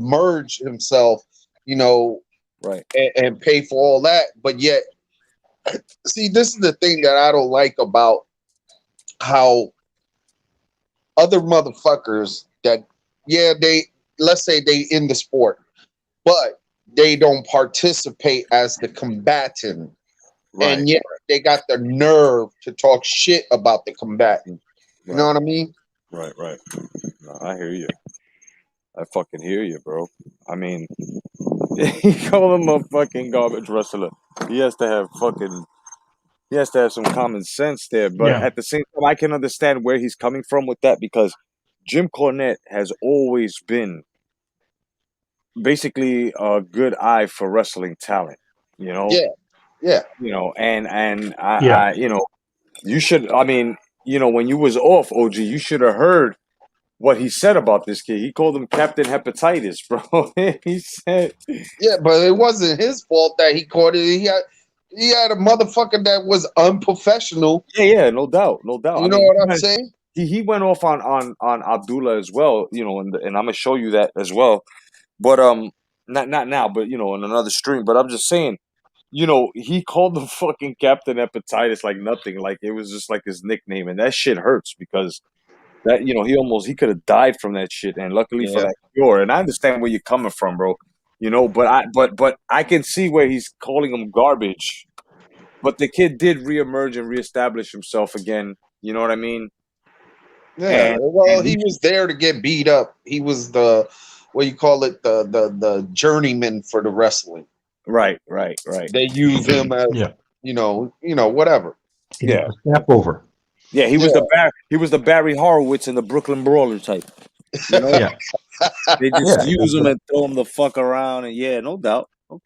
merge himself, Right. and pay for all that. But yet, see, this is the thing that I don't like about how other motherfuckers that, yeah, let's say they in the sport, but they don't participate as the combatant. Right. And yet they got the nerve to talk shit about the combatant. You know what I mean? Right. No, I hear you. I fucking hear you, bro. I mean, he called him a fucking garbage wrestler. He has to have some common sense there. But Yeah. at the same time, I can understand where he's coming from with that, because Jim Cornette has always been basically a good eye for wrestling talent. Yeah. And Yeah. I you should. I mean, when you was off, OG, you should have heard what he said about this kid. He called him Captain Hepatitis, bro. He said, Yeah, but it wasn't his fault that he caught it. He had a motherfucker that was unprofessional. yeah, no doubt. You know what I'm saying? He went off on Abdullah as well, and I'm gonna show you that as well. But not now, but in another stream. But I'm just saying, he called him fucking Captain Hepatitis like nothing, like it was just like his nickname, and that shit hurts, because that he could have died from that shit, and luckily for Yeah. that cure. And I understand where you're coming from, bro. But I can see where he's calling him garbage. But the kid did reemerge and reestablish himself again. You know what I mean? Yeah. And Well, he was there to get beat up. He was the the journeyman for the wrestling. right. They use him as whatever. Yeah. Step over. Yeah, he was the Barry Horowitz in the Brooklyn Brawler type. Yeah. They just Yeah. use him and throw him the fuck around, and yeah, no doubt. I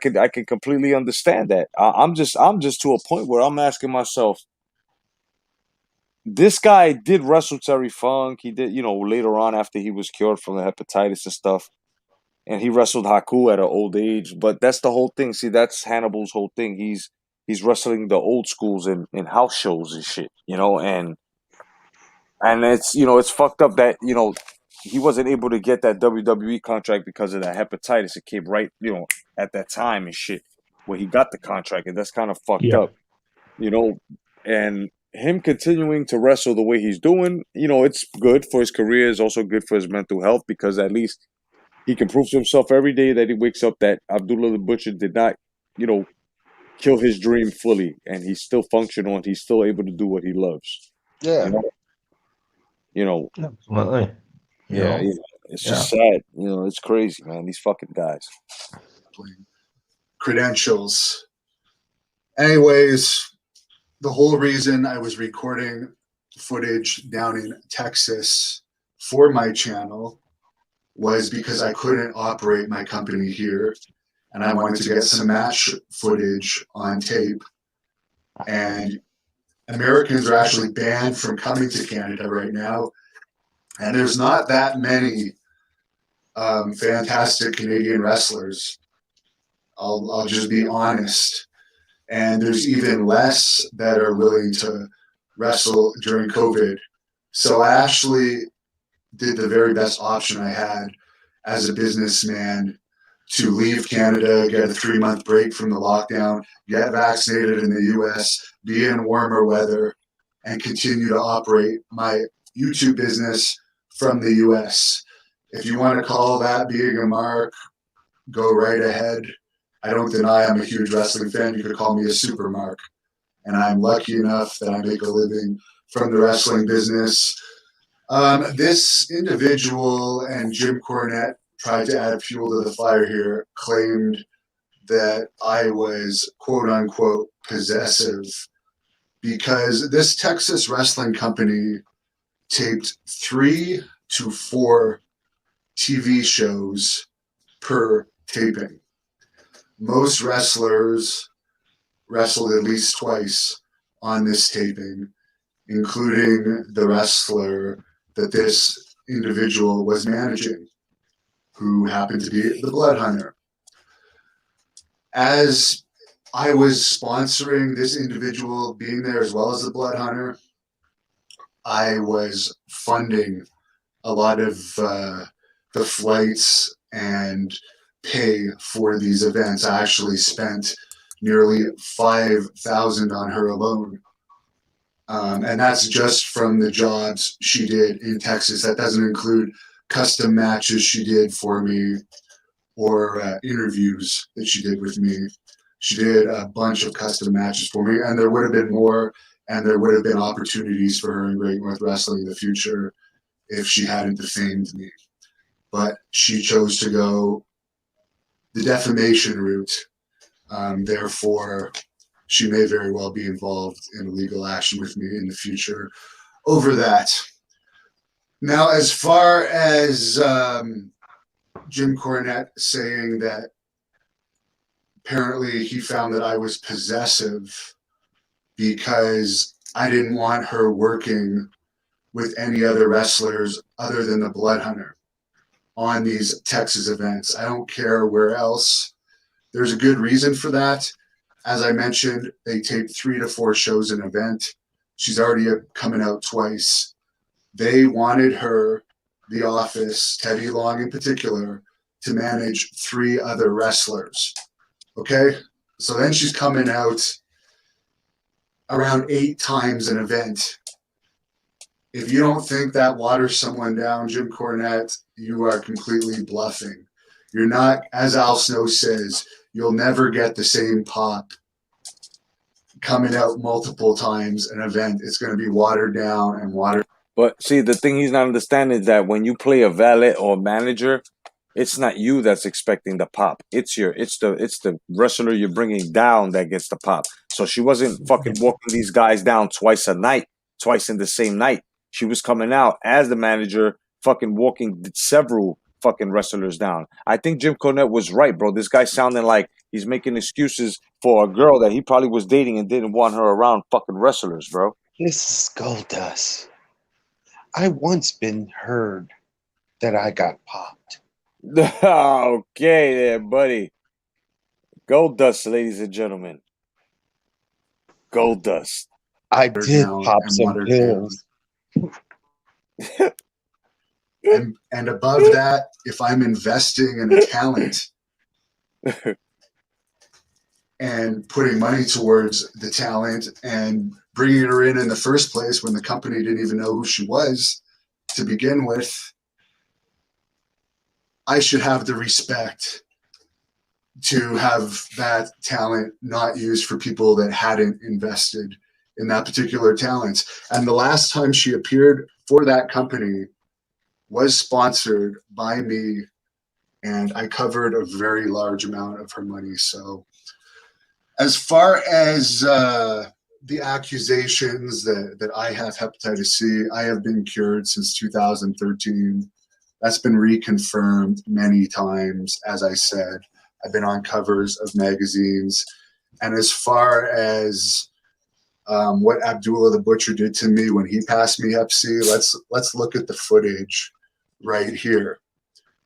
could completely understand that. I'm just to a point where I'm asking myself, this guy did wrestle Terry Funk. He did, later on after he was cured from the hepatitis and stuff, and he wrestled Haku at an old age. But that's the whole thing. See, that's Hannibal's whole thing. He's wrestling the old schools in house shows and shit, and it's it's fucked up that he wasn't able to get that WWE contract because of that hepatitis. It came right at that time and shit where he got the contract, and that's kind of fucked up, and him continuing to wrestle the way he's doing, it's good for his career. It's also good for his mental health, because at least he can prove to himself every day that he wakes up that Abdullah the Butcher did not, kill his dream fully, and he's still functional and he's still able to do what he loves. Yeah. Absolutely. Yeah. It's just sad. It's crazy, man. These fucking guys. Credentials. Anyways, the whole reason I was recording footage down in Texas for my channel was because I couldn't operate my company here, and I wanted to get some match footage on tape. And Americans are actually banned from coming to Canada right now, and there's not that many fantastic Canadian wrestlers. I'll just be honest. And there's even less that are willing to wrestle during COVID. So I actually did the very best option I had as a businessman to leave Canada, get a 3-month break from the lockdown, get vaccinated in the US, be in warmer weather, and continue to operate my YouTube business from the US. If you want to call that being a mark, go right ahead. I don't deny I'm a huge wrestling fan. You could call me a super mark. And I'm lucky enough that I make a living from the wrestling business. This individual, and Jim Cornette tried to add fuel to the fire here, claimed that I was quote unquote possessive because this Texas wrestling company taped 3 to 4 TV shows per taping. Most wrestlers wrestled at least twice on this taping, including the wrestler that this individual was managing, who happened to be the Blood Hunter. As I was sponsoring this individual being there as well as the Blood Hunter, I was funding a lot of the flights and pay for these events. I actually spent nearly $5,000 on her alone. And that's just from the jobs she did in Texas. That doesn't include custom matches she did for me or interviews that she did with me. She did a bunch of custom matches for me, and there would have been more, and there would have been opportunities for her in Great North Wrestling in the future if she hadn't defamed me. But she chose to go the defamation route. Therefore, she may very well be involved in legal action with me in the future over that. Now, as far as Jim Cornette saying that apparently he found that I was possessive because I didn't want her working with any other wrestlers other than the Blood Hunter on these Texas events. I don't care where else. There's a good reason for that. As I mentioned, they taped 3 to 4 shows an event. She's already coming out twice. They wanted her, The Office, Teddy Long in particular, to manage 3 other wrestlers. Okay? So then she's coming out around 8 times an event. If you don't think that waters someone down, Jim Cornette, you are completely bluffing. You're not, as Al Snow says, you'll never get the same pop coming out multiple times an event. It's going to be watered down and watered. But see, the thing he's not understanding is that when you play a valet or manager, it's not you that's expecting the pop. It's the wrestler you're bringing down that gets the pop. So she wasn't fucking walking these guys down twice a night, twice in the same night. She was coming out as the manager, fucking walking several fucking wrestlers down. I think Jim Cornette was right, bro. This guy sounding like he's making excuses for a girl that he probably was dating and didn't want her around fucking wrestlers, bro. This is Goldust. I once been heard that I got popped. Okay there, buddy. Goldust, ladies and gentlemen. Goldust. I did pop some pills. And above that, if I'm investing in a talent and putting money towards the talent and bringing her in the first place when the company didn't even know who she was to begin with, I should have the respect to have that talent not used for people that hadn't invested in that particular talent. And the last time she appeared for that company was sponsored by me, and I covered a very large amount of her money. So as far as the accusations that I have hepatitis C, I have been cured since 2013. That's been reconfirmed many times. As I said, I've been on covers of magazines. And as far as what Abdullah the Butcher did to me when he passed me Hep C, let's look at the footage right here.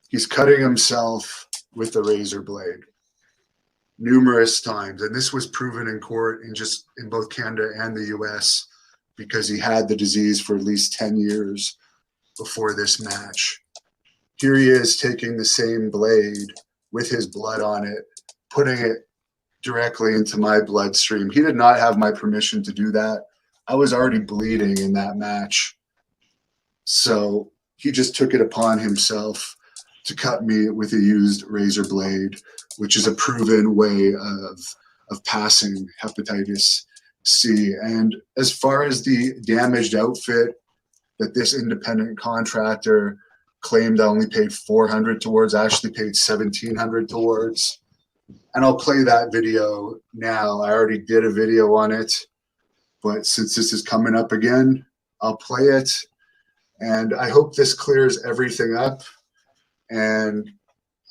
He's cutting himself with a razor blade numerous times, and this was proven in court in both Canada and the US because he had the disease for at least 10 years before this match. Here he is taking the same blade with his blood on it, putting it directly into my bloodstream. He did not have my permission to do that. I was already bleeding in that match. So he just took it upon himself to cut me with a used razor blade, which is a proven way of passing hepatitis C. And as far as the damaged outfit that this independent contractor claimed I only paid $400 towards, I actually paid $1,700 towards. And I'll play that video now. I already did a video on it, but since this is coming up again, I'll play it. And I hope this clears everything up. And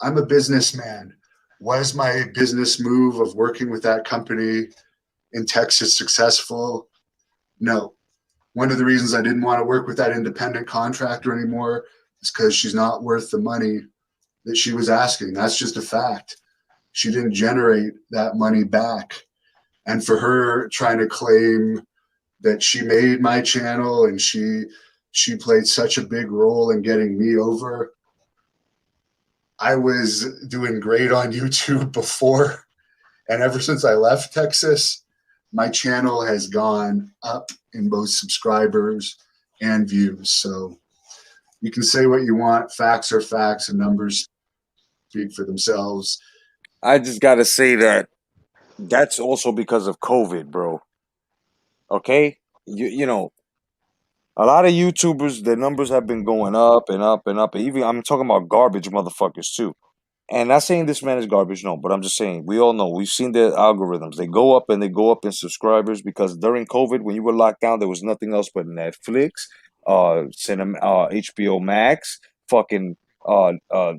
I'm a businessman. Was my business move of working with that company in Texas successful? No. One of the reasons I didn't want to work with that independent contractor anymore is because she's not worth the money that she was asking. That's just a fact. She didn't generate that money back. And for her trying to claim that she made my channel and she played such a big role in getting me over. I was doing great on YouTube before, and ever since I left Texas, my channel has gone up in both subscribers and views. So you can say what you want. Facts are facts, and numbers speak for themselves. I just got to say that that's also because of COVID, bro. Okay? You know, a lot of YouTubers, their numbers have been going up and up and up. Even I'm talking about garbage motherfuckers too. And not saying this man is garbage, no, but I'm just saying we all know we've seen their algorithms. They go up and they go up in subscribers because during COVID, when you were locked down, there was nothing else but Netflix, HBO Max, fucking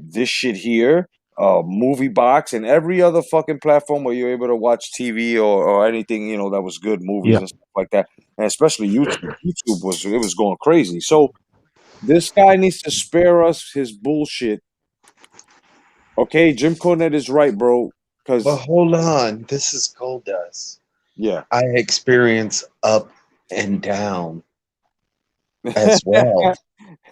this shit here, Movie Box, and every other fucking platform where you're able to watch TV or anything, you know, that was good, movies Yeah. and stuff like that. And especially YouTube. YouTube was going crazy. So this guy needs to spare us his bullshit. Okay, Jim Cornette is right, bro. But Because hold on, this is gold dust. yeah, I experience up and down as well.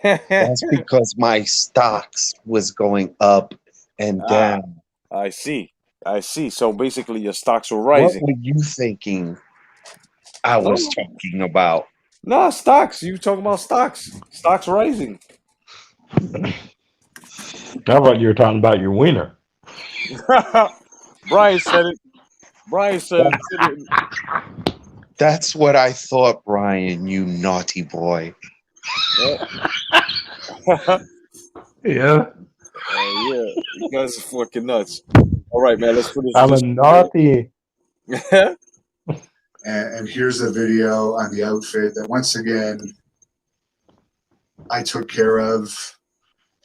That's because my stocks was going up and ah, down. I see. So basically, your stocks were What rising. were you thinking I No, was talking about? no, stocks. You talking about stocks? Stocks rising. How about you were talking about your wiener? Brian said it. Brian said it. That's what I thought, Brian, you naughty boy. Yeah. Yeah, you guys are fucking nuts. All right, man. Let's finish I'm a this. naughty. And here's a video on the outfit that once again I took care of,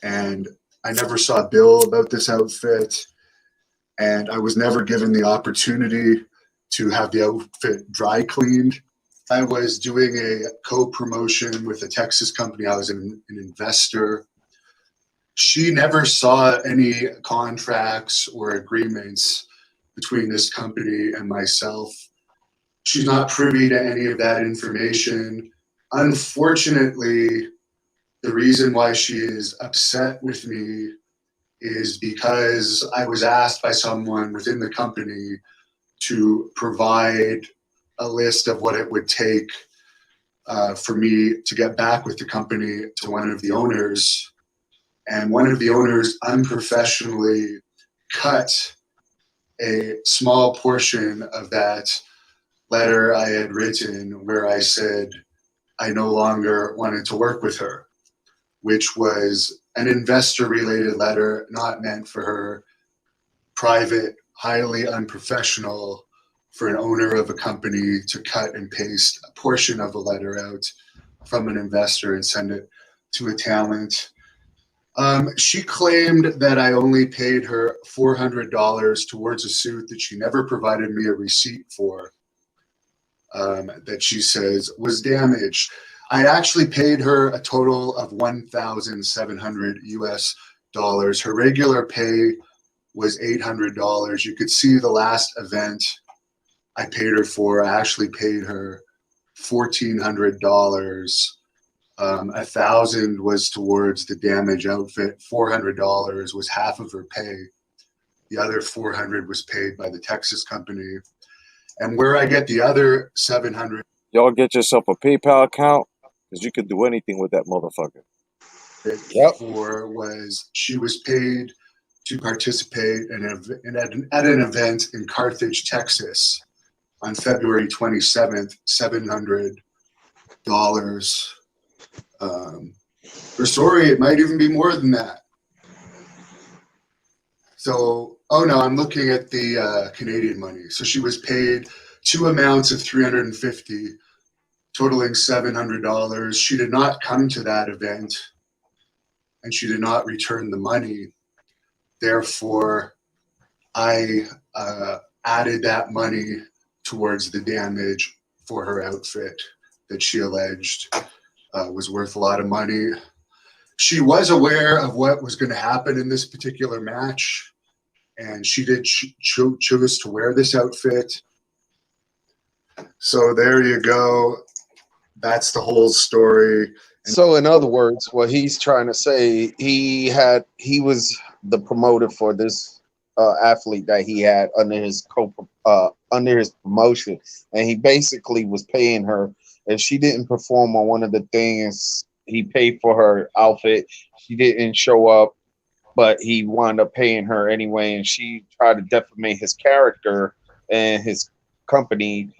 and I never saw a bill about this outfit, and I was never given the opportunity to have the outfit dry cleaned. I was doing a co-promotion with a Texas company. I was an investor. She never saw any contracts or agreements between this company and myself. She's not privy to any of that information. Unfortunately, the reason why she is upset with me is because I was asked by someone within the company to provide a list of what it would take for me to get back with the company to one of the owners. And one of the owners unprofessionally cut a small portion of that letter I had written where I said I no longer wanted to work with her, which was an investor related letter not meant for her, private, highly unprofessional for an owner of a company to cut and paste a portion of a letter out from an investor and send it to a talent. She claimed that I only paid her $400 towards a suit that she never provided me a receipt for, that she says was damaged. I actually paid her a total of $1,700 US dollars. Her regular pay was $800. You could see the last event I paid her for. I actually paid her $1,400. $1,000 was towards the damage outfit. $400 was half of her pay. The other $400 was paid by the Texas company. And where I get the other $700. Y'all get yourself a PayPal account because you could do anything with that motherfucker. Yep. for was she was paid to participate at an event in Carthage, Texas on February 27th, $700. Her story, it might even be more than that. So, oh no, I'm looking at the Canadian money. So she was paid two amounts of 350, totaling $700. She did not come to that event, and she did not return the money. Therefore, I added that money towards the damage for her outfit that she alleged was worth a lot of money. She was aware of what was going to happen in this particular match, and she did choose to wear this outfit. So there you go. That's the whole story. So in other words, what he's trying to say, he was the promoter for this athlete that he had under his promotion, and he basically was paying her. If she didn't perform on one of the things, he paid for her outfit. She didn't show up, but he wound up paying her anyway, and she tried to defamate his character and his company.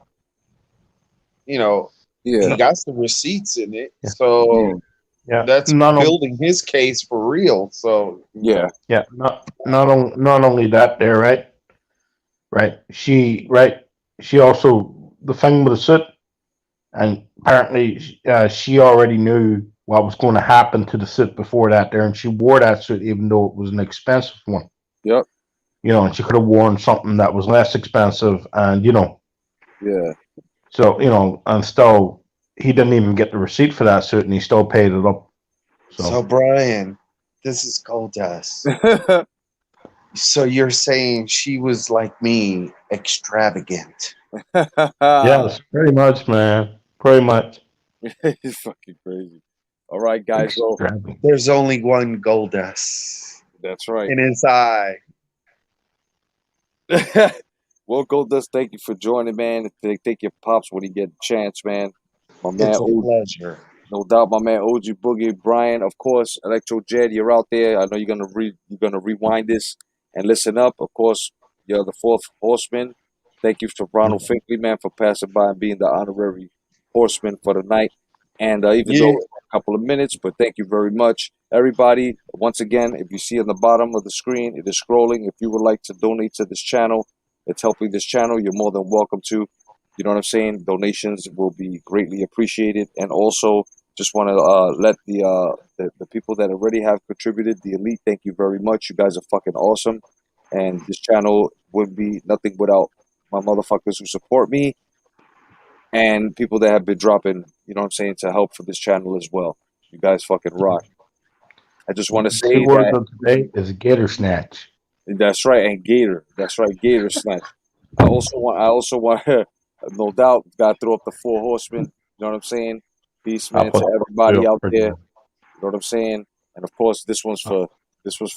You know, Yeah. he got some receipts in it, so Yeah, that's not only building his case for real. So Yeah. not only that there, right. She also, the thing with the suit, and apparently she already knew what was going to happen to the suit before that there, and she wore that suit even though it was an expensive one. Yep. You know, and she could have worn something that was less expensive, and Yeah. so and still he didn't even get the receipt for that suit, and he still paid it up. So Brian, this is Goldust. So you're saying she was like me, extravagant? Yes, pretty much, man. Pretty much. He's fucking crazy. All right, guys. So There's only one Goldust. that's right. In his eye. Well, Goldust, thank you for joining, man. Take your pops when you get a chance, man. My man, It's a pleasure. No doubt, my man OG Boogie, Brian, of course, Electro Jed, you're out there. I know you're gonna rewind this and listen up. Of course, you're the fourth horseman. Thank you to Ronald Finkley, man, for passing by and being the honorary horseman for the night. And even though it's a couple of minutes, but thank you very much, everybody. Once again, if you see on the bottom of the screen, it is scrolling. If you would like to donate to this channel, it's helping this channel. You're more than welcome to. You know what I'm saying? Donations will be greatly appreciated, and also just want to let the people that already have contributed, the elite, thank you very much. You guys are fucking awesome. And this channel would be nothing without my motherfuckers who support me and people that have been dropping, you know what I'm saying, to help for this channel as well. You guys fucking rock. I just want to say The word that of today is Gator Snatch. that's right, and Gator. That's right, Gator Snatch. I also want no doubt, gotta throw up the four horsemen, you know what I'm saying? Peace, man, to everybody out there. You know what I'm saying? And of course, this one's for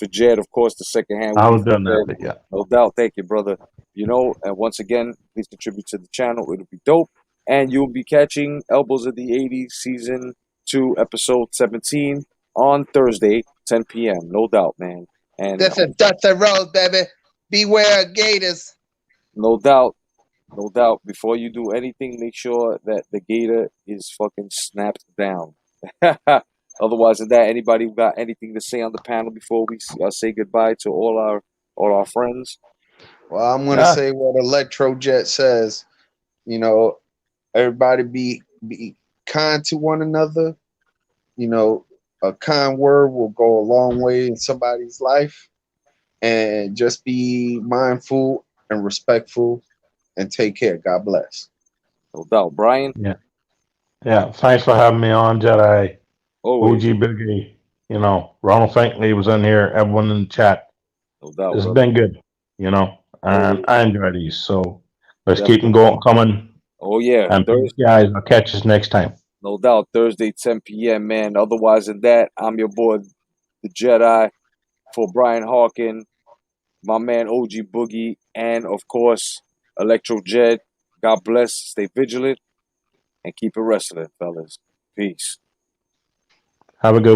Jed. Of course, the second hand. I was done that, but yeah. No doubt. Thank you, brother. You know, and once again, please contribute to the channel. It'll be dope. And you'll be catching Elbows of the 80s Season 2, Episode 17 on Thursday, 10 p.m. No doubt, man. And This is Dusty Road, baby. Beware of gators. no doubt. No doubt. Before you do anything, make sure that the gator is fucking snapped down. Otherwise than that, anybody got anything to say on the panel before we say goodbye to all our friends? Well, I'm gonna say what Electrojet says. You know, everybody be kind to one another. You know, a kind word will go a long way in somebody's life. And just be mindful and respectful and take care. God bless. No doubt. Brian? Yeah. Thanks for having me on, Jedi. Always. OG Biggie, Ronald Finkley was in here, everyone in the chat. No doubt. It's been good, and I enjoy these. So let's keep them coming. Oh, yeah. And guys, I'll catch us next time. No doubt. Thursday, 10 p.m., man. Otherwise than that, I'm your boy, the Jedi, for Brian Hawkin, my man OG Boogie, and of course, Electro Jed. God bless. Stay vigilant and keep it wrestling, fellas. Peace. Have a good